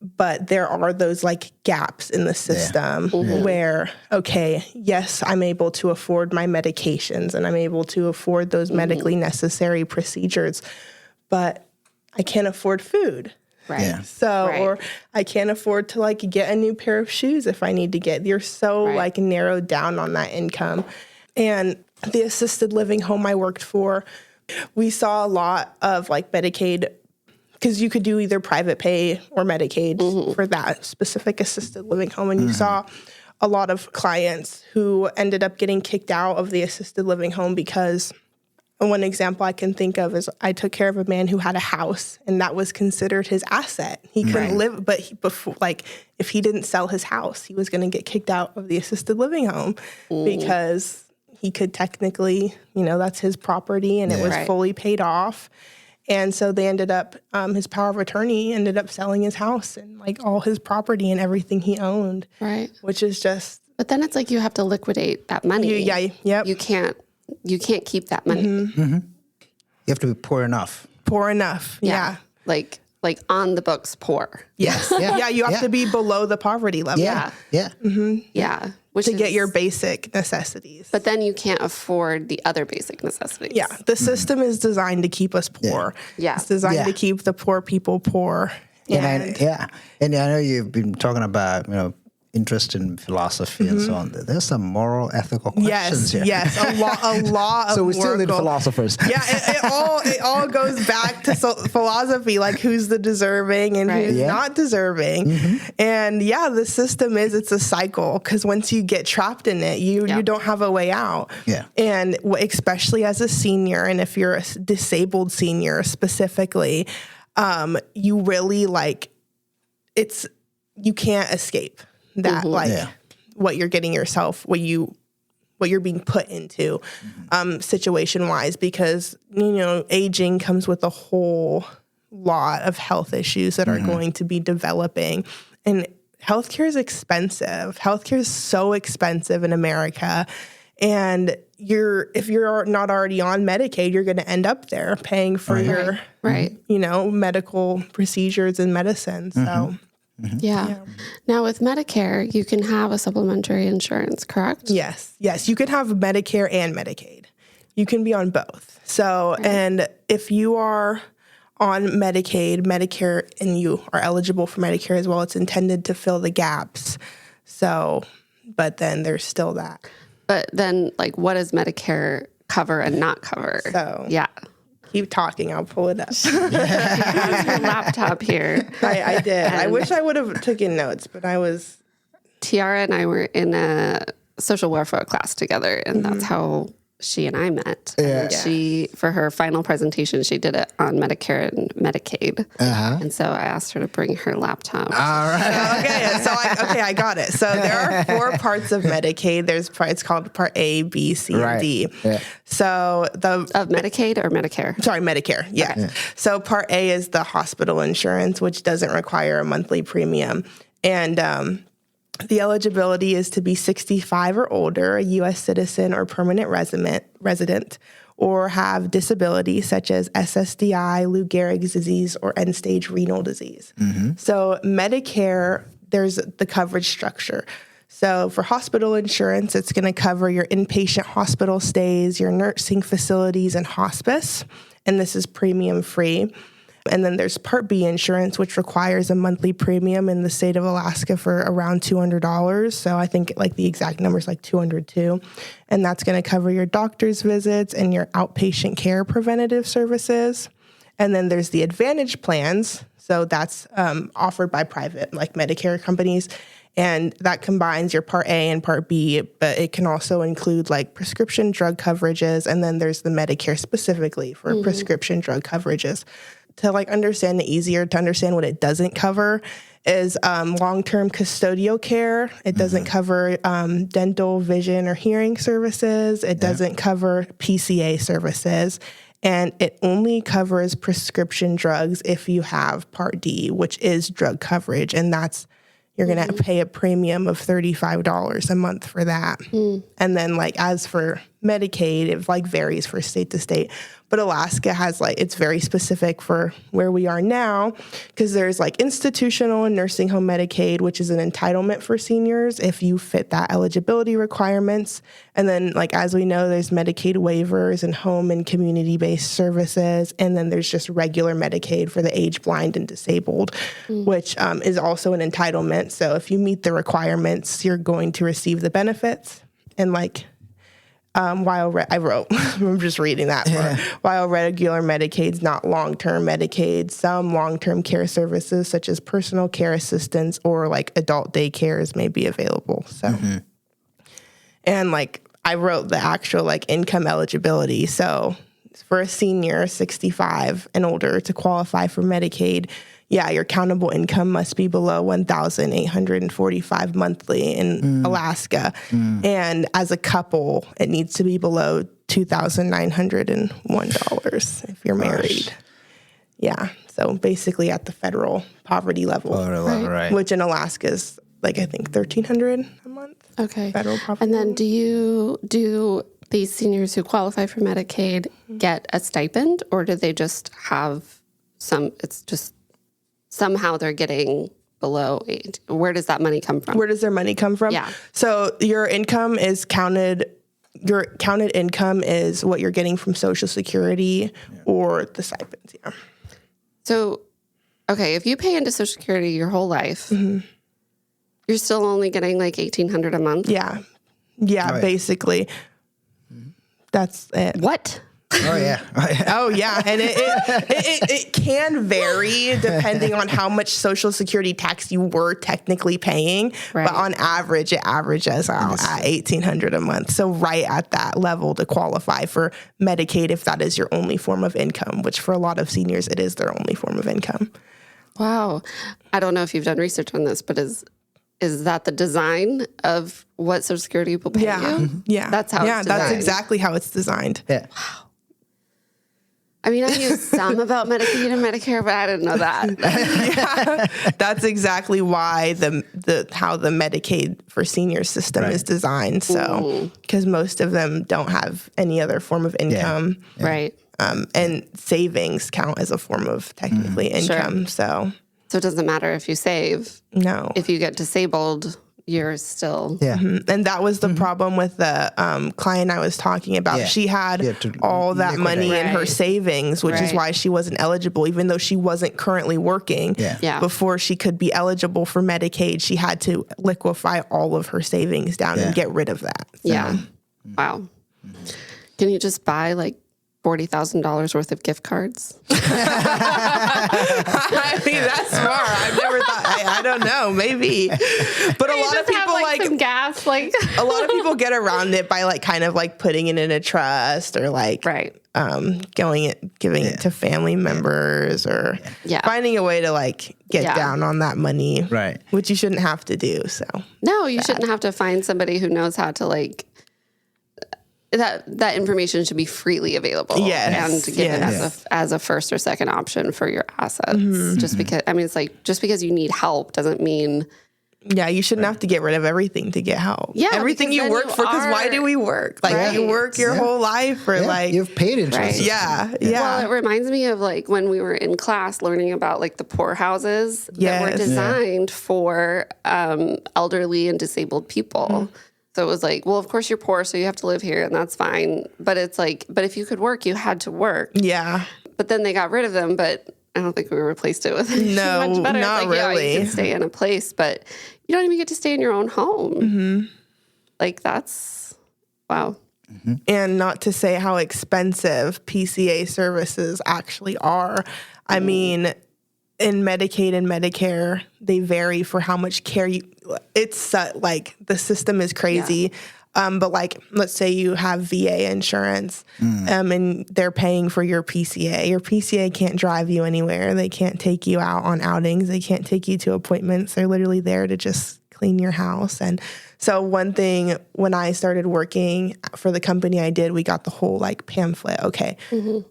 but there are those like gaps in the system where, okay, yes, I'm able to afford my medications and I'm able to afford those medically necessary procedures, but I can't afford food. Or I can't afford to like get a new pair of shoes if I need to get. You're so like narrowed down on that income. And the assisted living home I worked for, we saw a lot of like Medicaid, because you could do either private pay or Medicaid for that specific assisted living home. And you saw a lot of clients who ended up getting kicked out of the assisted living home because one example I can think of is I took care of a man who had a house, and that was considered his asset. He couldn't live, but if he didn't sell his house, he was going to get kicked out of the assisted living home because he could technically, that's his property, and it was fully paid off. And so they ended up, his power of attorney ended up selling his house and like all his property and everything he owned. Right. Which is just. But then it's like you have to liquidate that money. You can't keep that money. You have to be poor enough. Poor enough. Yeah. Like on the books poor. Yes. You have to be below the poverty level. Which to get your basic necessities. But then you can't afford the other basic necessities. Yeah. The system is designed to keep us poor. It's designed to keep the poor people poor. And I know you've been talking about, interest in philosophy and so on. There's some moral, ethical questions here. Yes, a lot of So we still need philosophers. It all goes back to philosophy, like who's the deserving and who's not deserving. And the system it's a cycle, because once you get trapped in it, you don't have a way out. And especially as a senior, and if you're a disabled senior specifically, you really you can't escape that what you're getting yourself, what you're being put into situation wise, because aging comes with a whole lot of health issues that are going to be developing, and healthcare is expensive. Healthcare is so expensive in America, and if you're not already on Medicaid, you're going to end up there paying for your medical procedures and medicine. So. Now with Medicare, you can have a supplementary insurance, correct? Yes. You can have Medicare and Medicaid. You can be on both. So, and if you are on Medicare, and you are eligible for Medicare as well, it's intended to fill the gaps. So, but then there's still that. But then, what does Medicare cover and not cover? So, keep talking. I'll pull it up. Your laptop here. I did. I wish I would have taken notes, but I was. Tiara and I were in a social welfare class together, and that's how she and I met. And she, for her final presentation, she did it on Medicare and Medicaid. And so I asked her to bring her laptop. All right. I got it. So there are 4 parts of Medicaid. It's called Part A, B, C, and D. So of Medicaid or Medicare? Sorry, Medicare. Yeah. Okay. So Part A is the hospital insurance, which doesn't require a monthly premium. And The eligibility is to be 65 or older, a U.S. citizen or permanent resident, or have disabilities such as SSDI, Lou Gehrig's disease, or end-stage renal disease. So Medicare, there's the coverage structure. So for hospital insurance, it's going to cover your inpatient hospital stays, your nursing facilities, and hospice. And this is premium free. And then there's Part B insurance, which requires a monthly premium in the state of Alaska for around $200. So I think like the exact number is like $202. And that's going to cover your doctor's visits and your outpatient care preventative services. And then there's the Advantage plans. So that's offered by private, like Medicare companies. And that combines your Part A and Part B, but it can also include like prescription drug coverages. And then there's the Medicare specifically for prescription drug coverages. To like understand it easier, to understand what it doesn't cover is long-term custodial care. It doesn't cover dental, vision, or hearing services. It doesn't cover PCA services. And it only covers prescription drugs if you have Part D, which is drug coverage. And that's, you're going to pay a premium of $35 a month for that. And then like as for Medicaid, it like varies for state to state. But Alaska has like, it's very specific for where we are now because there's like institutional and nursing home Medicaid, which is an entitlement for seniors if you fit that eligibility requirements. And then like, as we know, there's Medicaid waivers and home and community-based services. And then there's just regular Medicaid for the age blind and disabled, which is also an entitlement. So if you meet the requirements, you're going to receive the benefits. And like, I wrote, I'm just reading that part. While regular Medicaid's not long-term Medicaid, some long-term care services such as personal care assistance or like adult daycares may be available. So, and like I wrote the actual like income eligibility. So for a senior 65 and older to qualify for Medicaid, your countable income must be below $1,845 monthly in Alaska. And as a couple, it needs to be below $2,901 if you're married. Yeah. So basically at the federal poverty level, Right. which in Alaska is like, I think $1,300 a month. Okay. Federal poverty. And then do these seniors who qualify for Medicaid get a stipend, or do they just have it's just somehow they're getting below 8? Where does that money come from? Where does their money come from? Yeah. So your income is counted. Your counted income is what you're getting from Social Security or the stipends. Yeah. So, okay, if you pay into Social Security your whole life, you're still only getting like $1,800 a month? Yeah. Yeah, basically. That's it. What? Oh, yeah. Oh, yeah. And it can vary depending on how much Social Security tax you were technically paying. Right. But on average, it averages out at $1,800 a month. So right at that level to qualify for Medicaid if that is your only form of income, which for a lot of seniors, it is their only form of income. Wow. I don't know if you've done research on this, but is that the design of what Social Security will pay you? Yeah. That's how it's designed. That's exactly how it's designed. Yeah. Wow. I mean, I knew some about Medicaid and Medicare, but I didn't know that. That's exactly why how the Medicaid for senior system is designed. So, because most of them don't have any other form of income. Yeah. Right. And savings count as a form of technically income. Sure. So it doesn't matter if you save. No. If you get disabled, you're still. Yeah. And that was the problem with the client I was talking about. Yeah. She had to all that money in her Right. savings, which is why she wasn't eligible, even though she wasn't currently working. Yeah. Before she could be eligible for Medicaid, she had to liquefy all of her savings down and get rid of that. So. Yeah. Wow. Can you just buy like $40,000 worth of gift cards? I mean, that's smart. I've never thought. I don't know. Maybe, but a lot of people have, some gas. Like a lot of people get around it by like kind of like putting it in a trust or like giving it to family members or finding a way to like get down on that money, Right. Which you shouldn't have to do. So no, you shouldn't have to find somebody who knows how to like. That information should be freely available and given as a first or second option for your assets. Just because it's like just because you need help doesn't mean Yeah, you shouldn't have to get rid of everything to get help. Yeah, everything you work for, because why do we work? Like, you work your whole life for like... You've paid insurance. Right. Yeah. Well, it reminds me of like when we were in class learning about like the poorhouses that were designed for elderly and disabled people. So it was like, well, of course you're poor, so you have to live here, and that's fine. But it's like, but if you could work, you had to work. Yeah. But then they got rid of them, but I don't think we replaced it with anything much better. Not it's like, really. Yeah, you can stay in a place, but you don't even get to stay in your own home. Like, that's, wow. And not to say how expensive PCA services actually are. I mean, in Medicaid and Medicare, they vary for how much care you... It's like, the system is crazy. But like, let's say you have VA insurance and they're paying for your PCA. Your PCA can't drive you anywhere. They can't take you out on outings. They can't take you to appointments. They're literally there to just clean your house. And so one thing, when I started working for the company I did, we got the whole like pamphlet. Okay,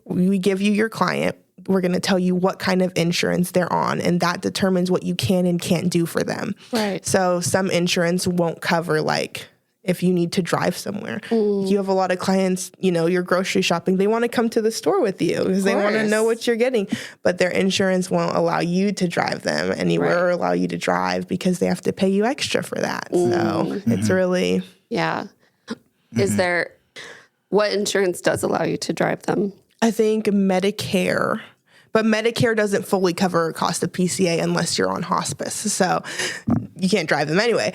we give you your client. We're going to tell you what kind of insurance they're on, and that determines what you can and can't do for them. Right. So some insurance won't cover like if you need to drive somewhere. You have a lot of clients, you know, you're grocery shopping. They want to come to the store with you because they want to know what you're getting. But their insurance won't allow you to drive them anywhere or allow you to drive because they have to pay you extra for that. So it's really... Yeah. Is there... What insurance does allow you to drive them? I think Medicare... But Medicare doesn't fully cover the cost of PCA unless you're on hospice. So you can't drive them anyway.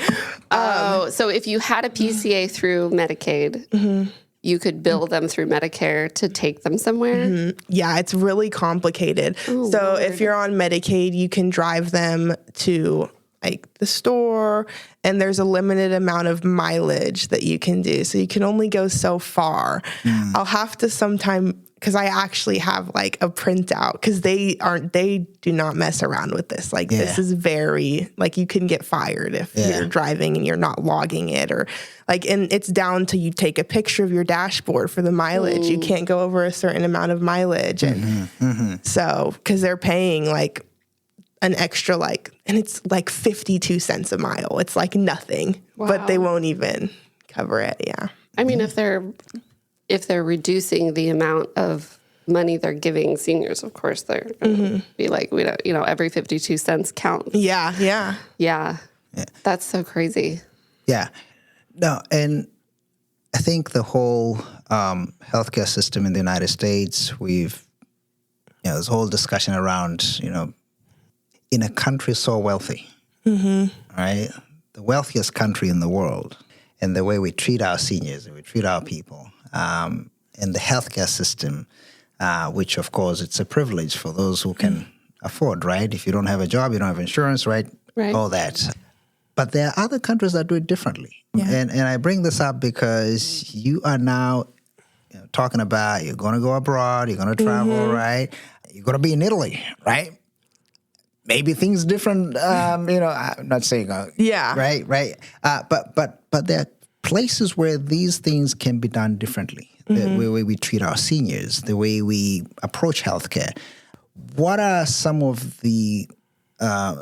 So if you had a PCA through Medicaid, you could bill them through Medicare to take them somewhere? Yeah, it's really complicated. Oh, so Lord. if you're on Medicaid, you can drive them to like the store, and there's a limited amount of mileage that you can do. So you can only go so far. I'll have to sometime... Because I actually have like a printout, because they do not mess around with this. Like this is very, like you can get fired if you're driving and you're not logging it, or like, and it's down to you take a picture of your dashboard for the mileage. You can't go over a certain amount of mileage. And so, because they're paying like an extra and it's like 52 cents a mile. It's like nothing, but they won't even cover it. Yeah. I mean, if they're reducing the amount of money they're giving seniors, of course, they're going to be like, we don't, every 52 cents counts. Yeah. That's so crazy. Yeah. No, and I think the whole healthcare system in the United States, this whole discussion around, in a country so wealthy, right? The wealthiest country in the world, and the way we treat our seniors and we treat our people, and the healthcare system, which, of course, it's a privilege for those who can afford, right? If you don't have a job, you don't have insurance, right? All that. But there are other countries that do it differently. Yeah. And I bring this up because you are now talking about you're going to go abroad, you're going to travel, right? You're going to be in Italy, right? Maybe things different, I'm not saying, right? But there are places where these things can be done differently. The way we treat our seniors, the way we approach healthcare. What are some of the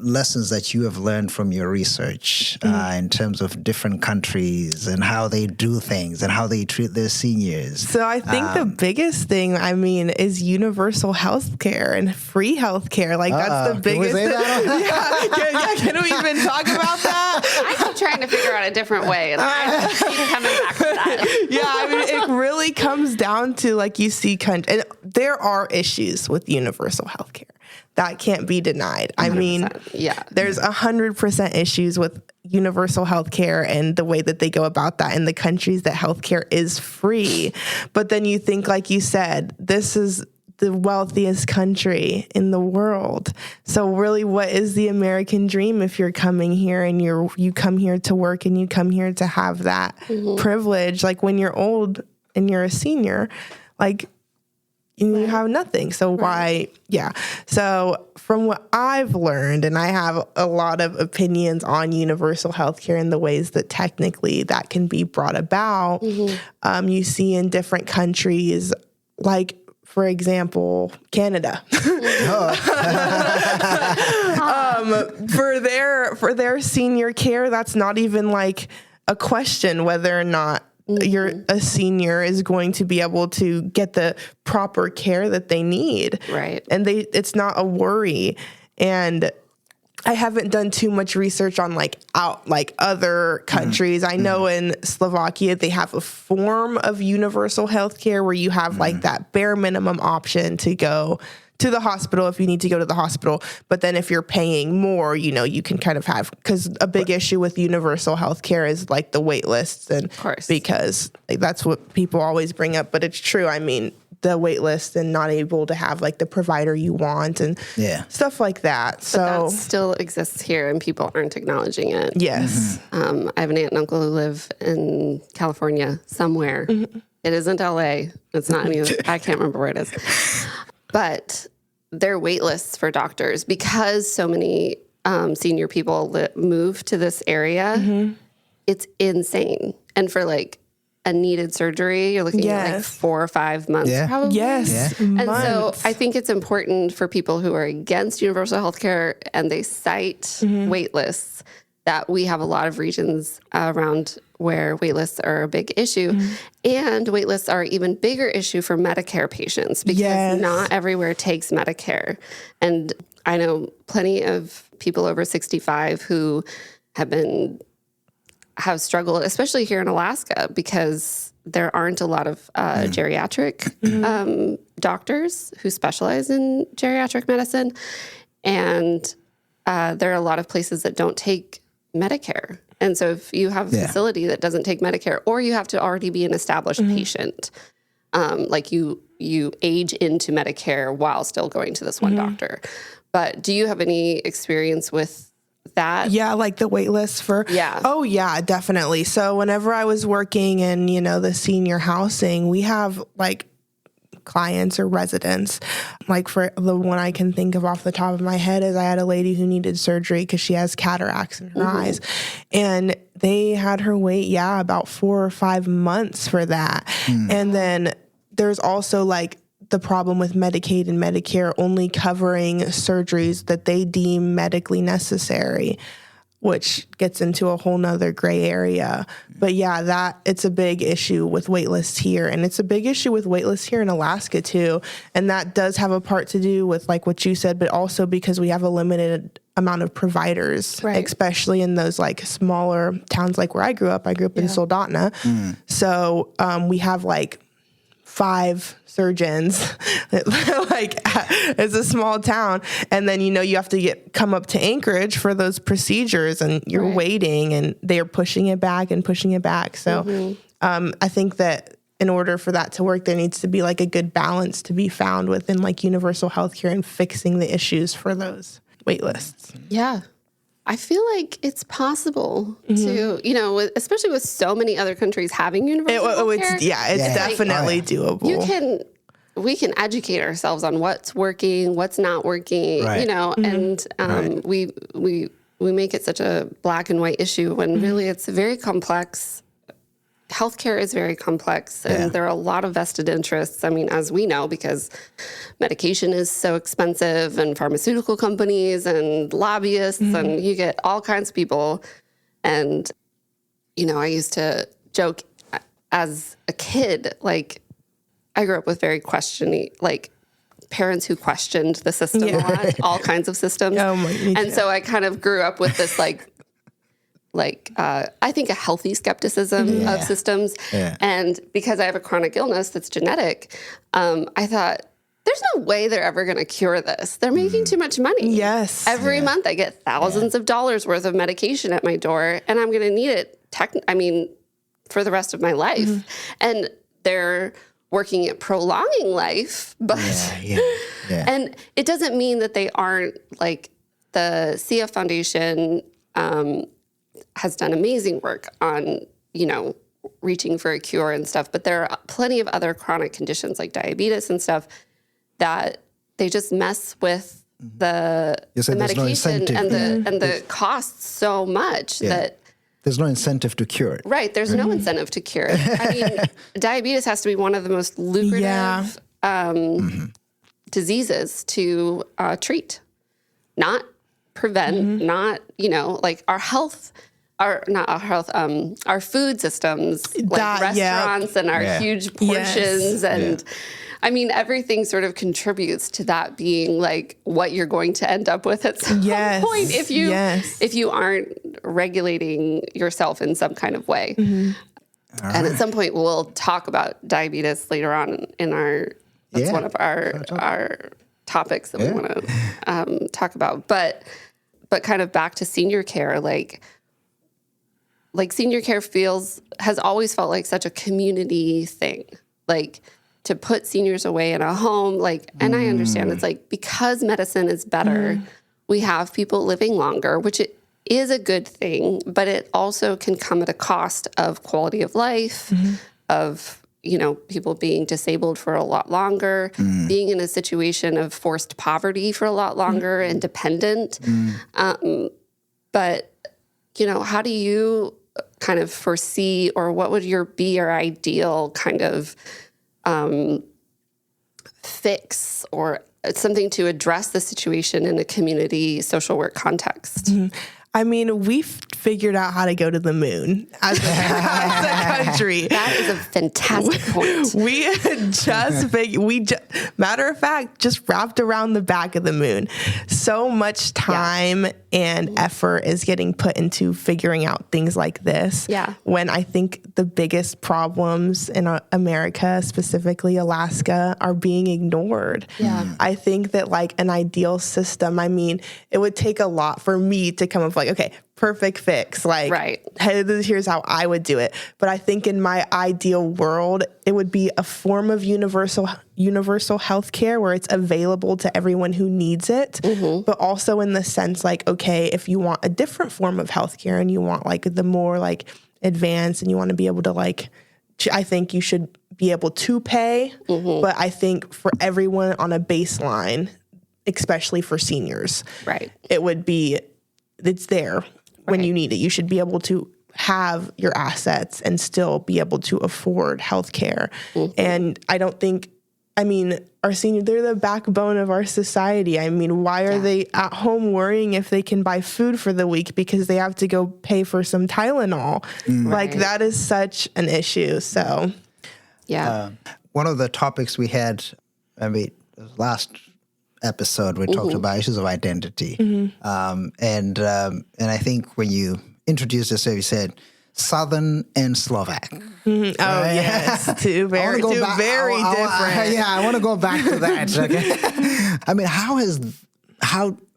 lessons that you have learned from your research in terms of different countries and how they do things and how they treat their seniors? So I think the biggest thing, is universal health care and free health care. Like, that's the biggest thing. Can we even talk about that? I keep trying to figure out a different way, and I keep coming back to that. It really comes down to, like, you see, and there are issues with universal health care. That can't be denied. I mean, there's 100% issues with universal health care and the way that they go about that in the countries that healthcare is free. But then you think, like you said, this is the wealthiest country in the world. So really, what is the American dream if you're coming here and you come here to work and you come here to have that privilege? Like, when you're old and you're a senior, like, you have nothing. So why? Yeah. So from what I've learned, and I have a lot of opinions on universal healthcare and the ways that technically that can be brought about, you see in different countries, like, for example, Canada. For their senior care, that's not even like a question whether or not a senior is going to be able to get the proper care that they need. Right. And it's not a worry. And I haven't done too much research on other countries. I know in Slovakia, they have a form of universal health care where you have like that bare minimum option to go to the hospital if you need to go to the hospital. But then if you're paying more, you can kind of have, because a big issue with universal health care is like the wait lists. And of course, because that's what people always bring up, but it's true. I mean, the wait list and not able to have like the provider you want and stuff like that. But so that still exists here and people aren't acknowledging it. Yes. I have an aunt and uncle who live in California somewhere. It isn't LA. It's not any of I can't remember where it is. But their wait lists for doctors, because so many senior people move to this area, it's insane. And for like a needed surgery, you're looking at like 4 or 5 months probably. Yes. And so I think it's important for people who are against universal health care and they cite wait lists that we have a lot of regions around where wait lists are a big issue. And wait lists are an even bigger issue for Medicare patients because not everywhere takes Medicare. And I know plenty of people over 65 who have struggled, especially here in Alaska, because there aren't a lot of geriatric doctors who specialize in geriatric medicine. And there are a lot of places that don't take Medicare. And so if you have a facility that doesn't take Medicare, or you have to already be an established patient, like you age into Medicare while still going to this one doctor. But do you have any experience with that? Yeah, like the wait list for... Oh, yeah, definitely. So whenever I was working in, the senior housing, we have like clients or residents. Like for the one I can think of off the top of my head is I had a lady who needed surgery because she has cataracts in her eyes. And they had her wait, about 4 or 5 months for that. And then there's also like the problem with Medicaid and Medicare only covering surgeries that they deem medically necessary, which gets into a whole nother gray area. But it's a big issue with wait lists here. And it's a big issue with wait lists here in Alaska too. And that does have a part to do with like what you said, but also because we have a limited amount of providers, especially in those like smaller towns like where I grew up. I grew up in Soldotna. So we have like 5 surgeons. Like it's a small town, and then you have to come up to Anchorage for those procedures, and you're waiting, and they are pushing it back and pushing it back. So I think that in order for that to work, there needs to be like a good balance to be found within like universal healthcare and fixing the issues for those wait lists. Yeah. I feel like it's possible to, especially with so many other countries having universal healthcare. It's definitely doable. We can educate ourselves on what's working, what's not working, and we make it such a black and white issue when really it's very complex. Healthcare is very complex, and there are a lot of vested interests. I mean, as we know, because medication is so expensive, and pharmaceutical companies and lobbyists, and you get all kinds of people. And, I used to joke as a kid, like, I grew up with very questioning, like, parents who questioned the system a lot, all kinds of systems. And so I kind of grew up with this, I think a healthy skepticism of systems. And because I have a chronic illness that's genetic, I thought, there's no way they're ever going to cure this. They're making too much money. Yes. Every month I get thousands of dollars worth of medication at my door, and I'm going to need it, for the rest of my life. And they're working at prolonging life, but and it doesn't mean that they aren't, like, the CF Foundation has done amazing work on, reaching for a cure and stuff. But there are plenty of other chronic conditions like diabetes and stuff that they just mess with the medication and the costs so much that there's no incentive to cure it. Right. There's no incentive to cure it. I mean, diabetes has to be one of the most lucrative diseases to treat, not prevent, not, like our health, our food systems, like restaurants and our huge portions. And I mean, everything sort of contributes to that being like what you're going to end up with at some point if you aren't regulating yourself in some kind of way. And at some point we'll talk about diabetes later on in that's one of our topics that we want to talk about. But kind of back to senior care, like senior care has always felt like such a community thing, like to put seniors away in a home, and I understand it's like, because medicine is better, we have people living longer, which it is a good thing, but it also can come at a cost of quality of life, of, people being disabled for a lot longer, being in a situation of forced poverty for a lot longer and dependent. But, how do you kind of foresee, or what would be your ideal kind of fix or something to address the situation in a community social work context? I mean, we've figured out how to go to the moon as a country. That is a fantastic point. Matter of fact, just wrapped around the back of the moon. So much time and effort is getting put into figuring out things like this. Yeah. When I think the biggest problems in America, specifically Alaska, are being ignored. Yeah. I think that like an ideal system, I mean, it would take a lot for me to come up with like, okay, perfect fix. Like, hey, here's how I would do it. But I think in my ideal world, it would be a form of universal health care where it's available to everyone who needs it. But also in the sense like, okay, if you want a different form of health care and you want like the more like advanced and you want to be able to like, I think you should be able to pay. But I think for everyone on a baseline, especially for seniors, it's there when you need it. You should be able to have your assets and still be able to afford health care. And I don't think, I mean, our seniors, they're the backbone of our society. I mean, why are they at home worrying if they can buy food for the week because they have to go pay for some Tylenol? Like, that is such an issue. So, one of the topics we had, last episode, we talked about issues of identity. And I think when you introduced yourself, you said Southern and Slovak. Oh, yes. Two very different. I want to go back to that. Okay. I mean, how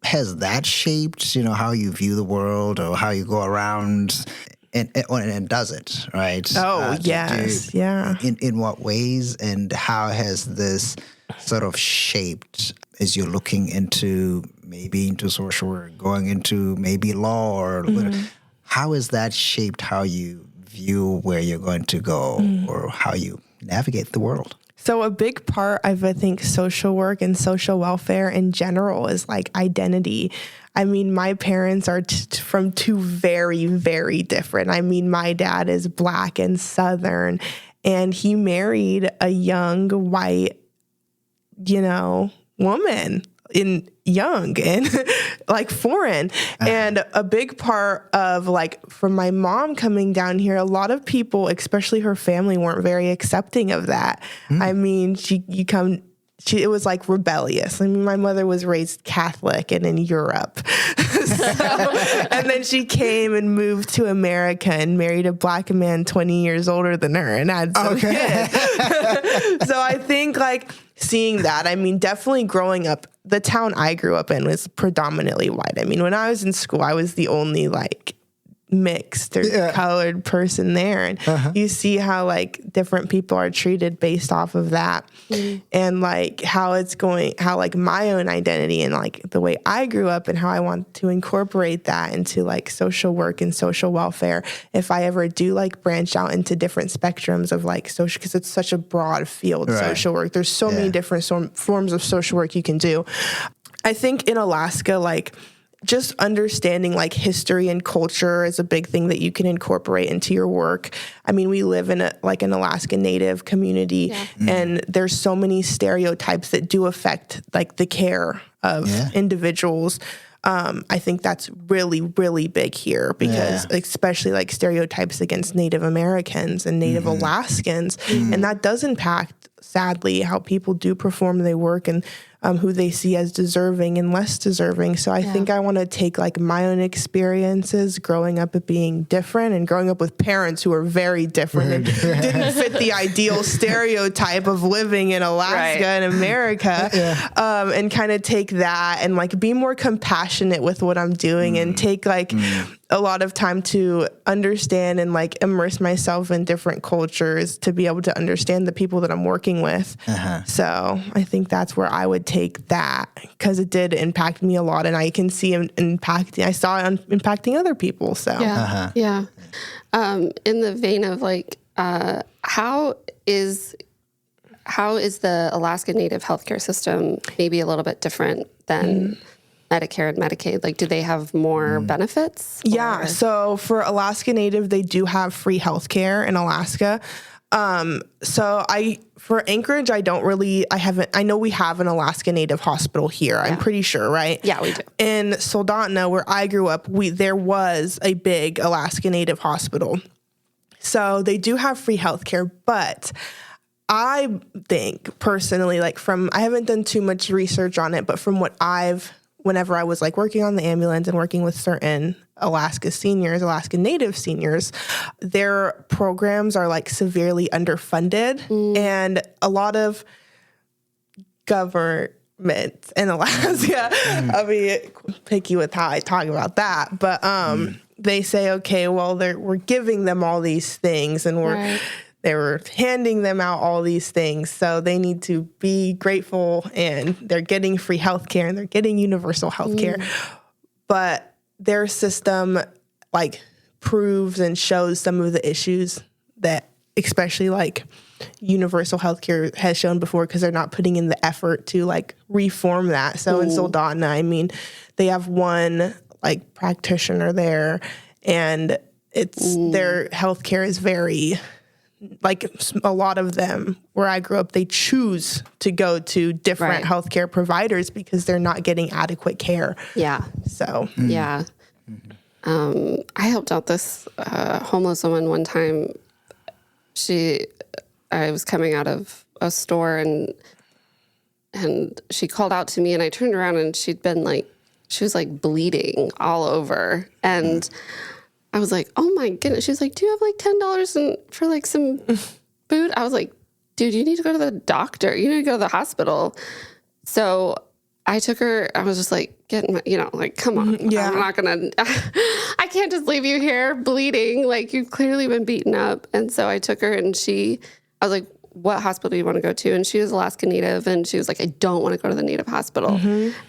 has that shaped, how you view the world or how you go around and does it, right? Oh, yes. In what ways, and how has this sort of shaped as you're looking into social work, going into maybe law or how has that shaped how you view where you're going to go or how you navigate the world? So a big part of, I think, social work and social welfare in general is like identity. I mean, my parents are from two very, very different. I mean, my dad is Black and Southern, and he married a young white, woman young and like foreign. And a big part of like, from my mom coming down here, a lot of people, especially her family, weren't very accepting of that. I mean, it was like rebellious. I mean, my mother was raised Catholic and in Europe. And then she came and moved to America and married a Black man 20 years older than her and had some kids. So I think like seeing that, I mean, definitely growing up, the town I grew up in was predominantly white. I mean, when I was in school, I was the only like mixed or colored person there, and you see how like different people are treated based off of that, and like how like my own identity and like the way I grew up and how I want to incorporate that into like social work and social welfare if I ever do like branch out into different spectrums of like social, because it's such a broad field, social work. There's so many different forms of social work you can do. I think in Alaska, like just understanding like history and culture is a big thing that you can incorporate into your work. I mean, we live in an Alaska Native community, and there's so many stereotypes that do affect like the care of individuals. I think that's really, really big here because especially like stereotypes against Native Americans and Native Alaskans. And that does impact, sadly, how people do perform their work and who they see as deserving and less deserving. So I think I want to take like my own experiences growing up at being different and growing up with parents who are very different and didn't fit the ideal stereotype of living in Alaska and America, and kind of take that and like be more compassionate with what I'm doing and take like a lot of time to understand and like immerse myself in different cultures to be able to understand the people that I'm working with. So I think that's where I would take that, because it did impact me a lot, and I can see it impacting. I saw it impacting other people. So in the vein of like, how is the Alaska Native healthcare system maybe a little bit different than Medicare and Medicaid? Like, do they have more benefits? Yeah. So for Alaska Native, they do have free healthcare in Alaska. For Anchorage, I know we have an Alaska Native hospital here. I'm pretty sure, right? Yeah, we do. In Soldotna, where I grew up, there was a big Alaska Native hospital. So they do have free healthcare, but I think personally, like I haven't done too much research on it, but from what whenever I was like working on the ambulance and working with certain Alaska Native seniors, their programs are like severely underfunded, and a lot of government in Alaska, I'll be picky with how I talk about that, but they say, okay, well, we're giving them all these things, and they were handing them out all these things. So they need to be grateful, and they're getting free healthcare and they're getting universal healthcare. But their system like proves and shows some of the issues that especially like universal healthcare has shown before, because they're not putting in the effort to like reform that. So in Soldotna, I mean, they have one like practitioner there, and their healthcare is very, like a lot of them where I grew up, they choose to go to different healthcare providers because they're not getting adequate care. Yeah. So. Yeah. I helped out this homeless woman one time. I was coming out of a store and she called out to me, and I turned around and she was like bleeding all over. And I was like, oh my goodness. She was like, do you have like $10 for like some food? I was like, dude, you need to go to the doctor. You need to go to the hospital. So I took her. I was just like, come on. Yeah. I'm not going to, I can't just leave you here bleeding. Like, you've clearly been beaten up. And so I took her, and I was like, what hospital do you want to go to? And she was Alaska Native, and she was like, I don't want to go to the Native hospital.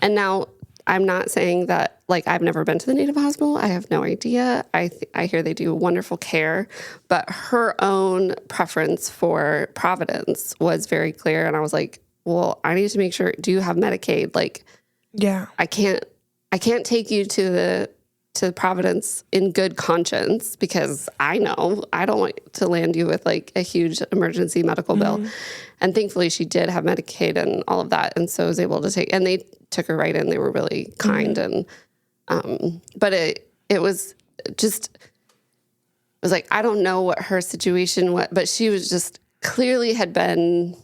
And now I'm not saying that, like, I've never been to the Native hospital. I have no idea. I hear they do wonderful care, but her own preference for Providence was very clear. And I was like, well, I need to make sure, do you have Medicaid? Like, I can't take you to Providence in good conscience, because I know I don't want to land you with like a huge emergency medical bill. And thankfully she did have Medicaid and all of that. And so I was able to and they took her right in. They were really kind. And, but it was like, I don't know what her situation was, but she was just clearly had been,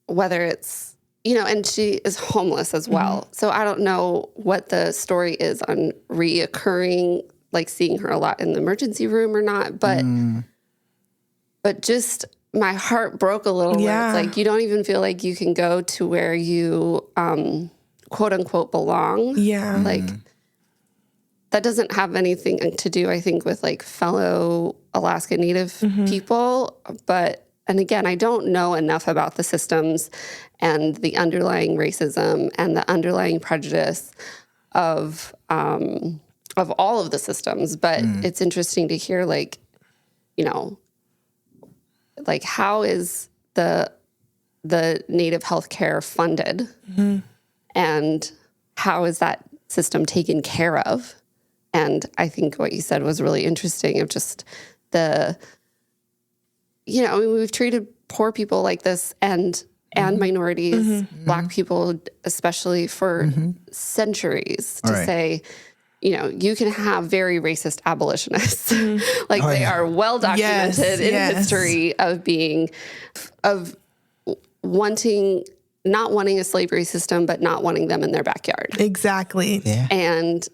whether it's, and she is homeless as well. So I don't know what the story is on reoccurring, like seeing her a lot in the emergency room or not, but just my heart broke a little. Where it's like, you don't even feel like you can go to where you, quote unquote, belong. Yeah. Like, that doesn't have anything to do, I think, with like fellow Alaska Native people. And again, I don't know enough about the systems and the underlying racism and the underlying prejudice of all of the systems. But it's interesting to hear, like, like, how is the Native healthcare funded, and how is that system taken care of. And I think what you said was really interesting of just we've treated poor people like this and minorities, Black people especially, for centuries to say, you can have very racist abolitionists. They are well documented in history of not wanting a slavery system, but not wanting them in their backyard. Exactly. Yeah. And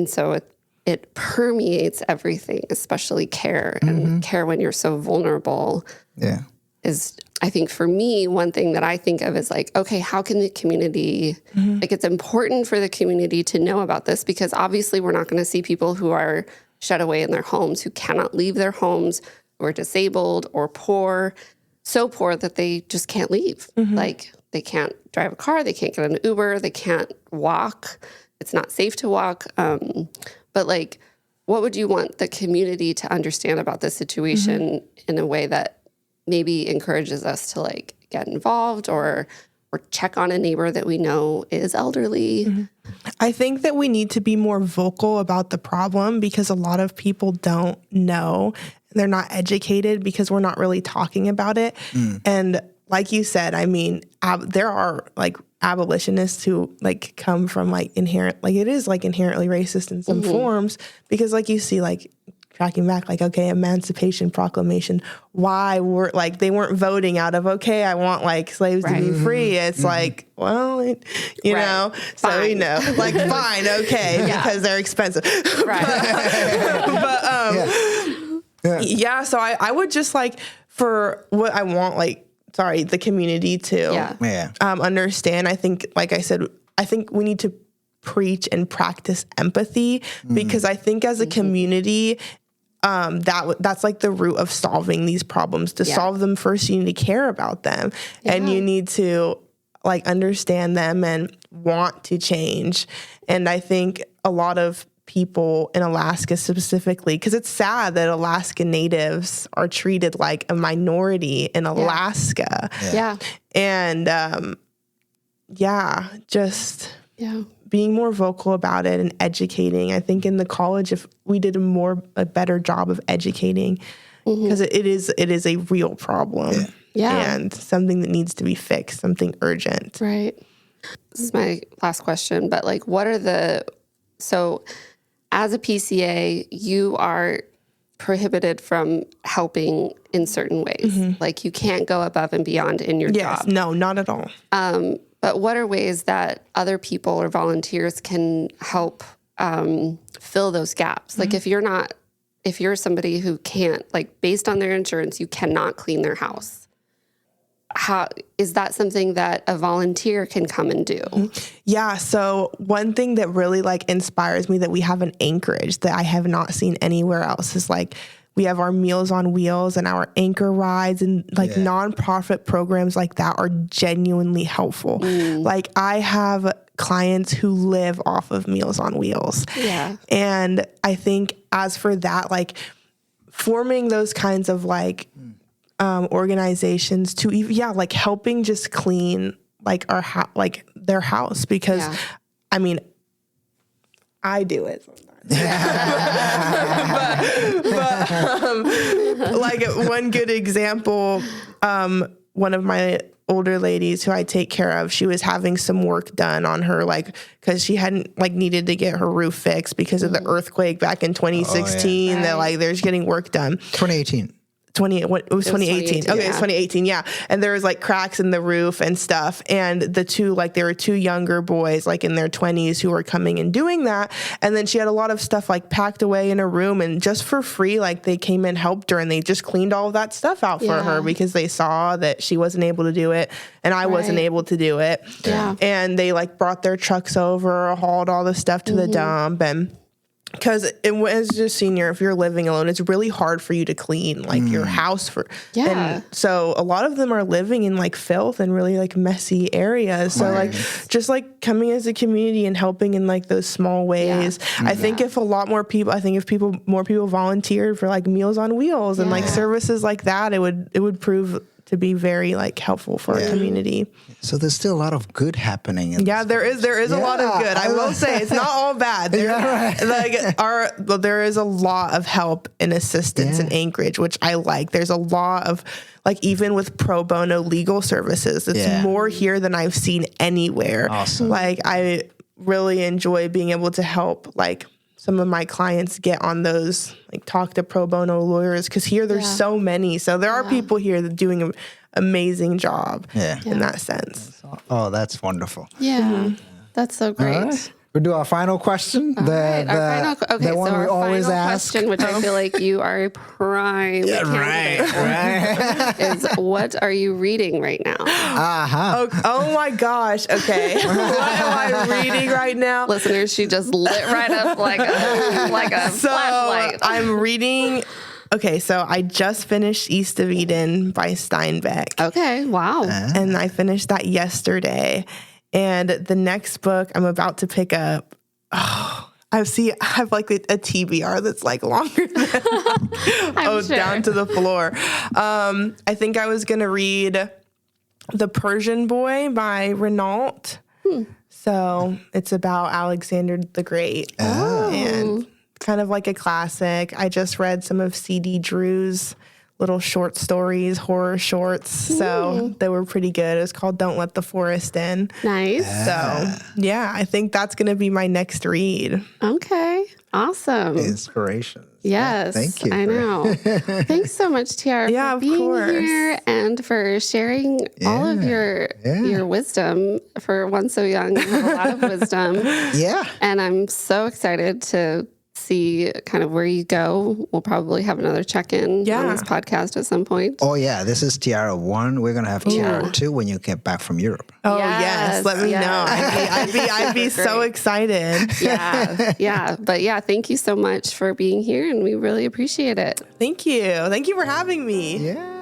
so it permeates everything, especially care, and care when you're so vulnerable. Yeah. Is, I think for me, one thing that I think of is like, okay, how can the community, it's important for the community to know about this, because obviously we're not going to see people who are shut away in their homes, who cannot leave their homes, who are disabled or poor, so poor that they just can't leave. Like, they can't drive a car, they can't get an Uber, they can't walk. It's not safe to walk. But like, what would you want the community to understand about this situation in a way that maybe encourages us to like get involved or check on a neighbor that we know is elderly? I think that we need to be more vocal about the problem, because a lot of people don't know. They're not educated because we're not really talking about it. And like you said, I mean, there are like abolitionists who like come from like it is like inherently racist in some forms, because like you see, like tracking back, like, okay, Emancipation Proclamation, why were like, they weren't voting out of, okay, I want like slaves to be free. It's like, well, you know, so, fine. Like, fine, okay, because they're expensive. So I would just like, for what I want, like, the community to understand. I think, like I said, I think we need to preach and practice empathy, because I think as a community, that's like the root of solving these problems. To solve them, first you need to care about them, and you need to like understand them and want to change. And I think a lot of people in Alaska specifically, because it's sad that Alaska Natives are treated like a minority in Alaska. And being more vocal about it and educating. I think in the college, if we did a better job of educating, because it is a real problem and something that needs to be fixed, something urgent. Right. This is my last question, but like, so as a PCA, you are prohibited from helping in certain ways. Like, you can't go above and beyond in your job. No, not at all. But what are ways that other people or volunteers can help fill those gaps? Like, if you're somebody who can't, like, based on their insurance, you cannot clean their house. How is that something that a volunteer can come and do? Yeah. So one thing that really like inspires me that we have in Anchorage that I have not seen anywhere else is like, we have our Meals on Wheels and our anchor rides, and like nonprofit programs like that are genuinely helpful. Like, I have clients who live off of Meals on Wheels. And I think as for that, like forming those kinds of like organizations to even, like helping just clean like like their house, because I mean, I do it sometimes. but like one good example, one of my older ladies who I take care of, she was having some work done on her, like, because she hadn't like needed to get her roof fixed because of the earthquake back in 2016. That like there's getting work done. 2018. It was 2018. Okay, it's 2018. Yeah. And there was like cracks in the roof and stuff. And there were two younger boys like in their 20s who were coming and doing that. And then she had a lot of stuff like packed away in a room, and just for free, like they came and helped her, and they just cleaned all of that stuff out for her, because they saw that she wasn't able to do it and I wasn't able to do it. And they like brought their trucks over, hauled all the stuff to the dump. And because as a senior, if you're living alone, it's really hard for you to clean like your house and so a lot of them are living in like filth and really like messy areas. So like just like coming as a community and helping in like those small ways. I think if more people volunteered for like Meals on Wheels and like services like that, it would prove to be very like helpful for our community. So there's still a lot of good happening. There is a lot of good. I will say it's not all bad. There is a lot of help and assistance in Anchorage, which I like. There's a lot of like, even with pro bono legal services, it's more here than I've seen anywhere. Awesome. Like, I really enjoy being able to help like some of my clients get on those, like talk to pro bono lawyers, because here there's so many. So there are people here that are doing an amazing job in that sense. Oh, that's wonderful. Yeah. That's so great. All right. We'll do our final question. The one we always ask. Question, which I feel like you are a prime candidate for, is what are you reading right now? Oh my gosh. Okay. What am I reading right now? Listeners, she just lit right up like a flashlight. I'm reading. Okay, so I just finished East of Eden by Steinbeck. Okay, wow. And I finished that yesterday. And the next book I'm about to pick up, I have like a TBR that's like longer than down to the floor. I think I was going to read The Persian Boy by Renault. So it's about Alexander the Great. And kind of like a classic. I just read some of C.D. Drew's little short stories, horror shorts. So they were pretty good. It was called Don't Let the Forest In. Nice. So yeah, I think that's going to be my next read. Okay. Awesome. Inspiration. Yes. Thank you. I know. Thanks so much, Tiara, for being here and for sharing all of your wisdom. For one so young, you have a lot of wisdom. Yeah. And I'm so excited to see kind of where you go. We'll probably have another check-in on this podcast at some point. Oh, yeah. This is Tiara 1. We're going to have Tiara 2 when you get back from Europe. Oh, yes. Let me know. I'd be so excited. Yeah. But yeah, thank you so much for being here, and we really appreciate it. Thank you. Thank you for having me. Yeah.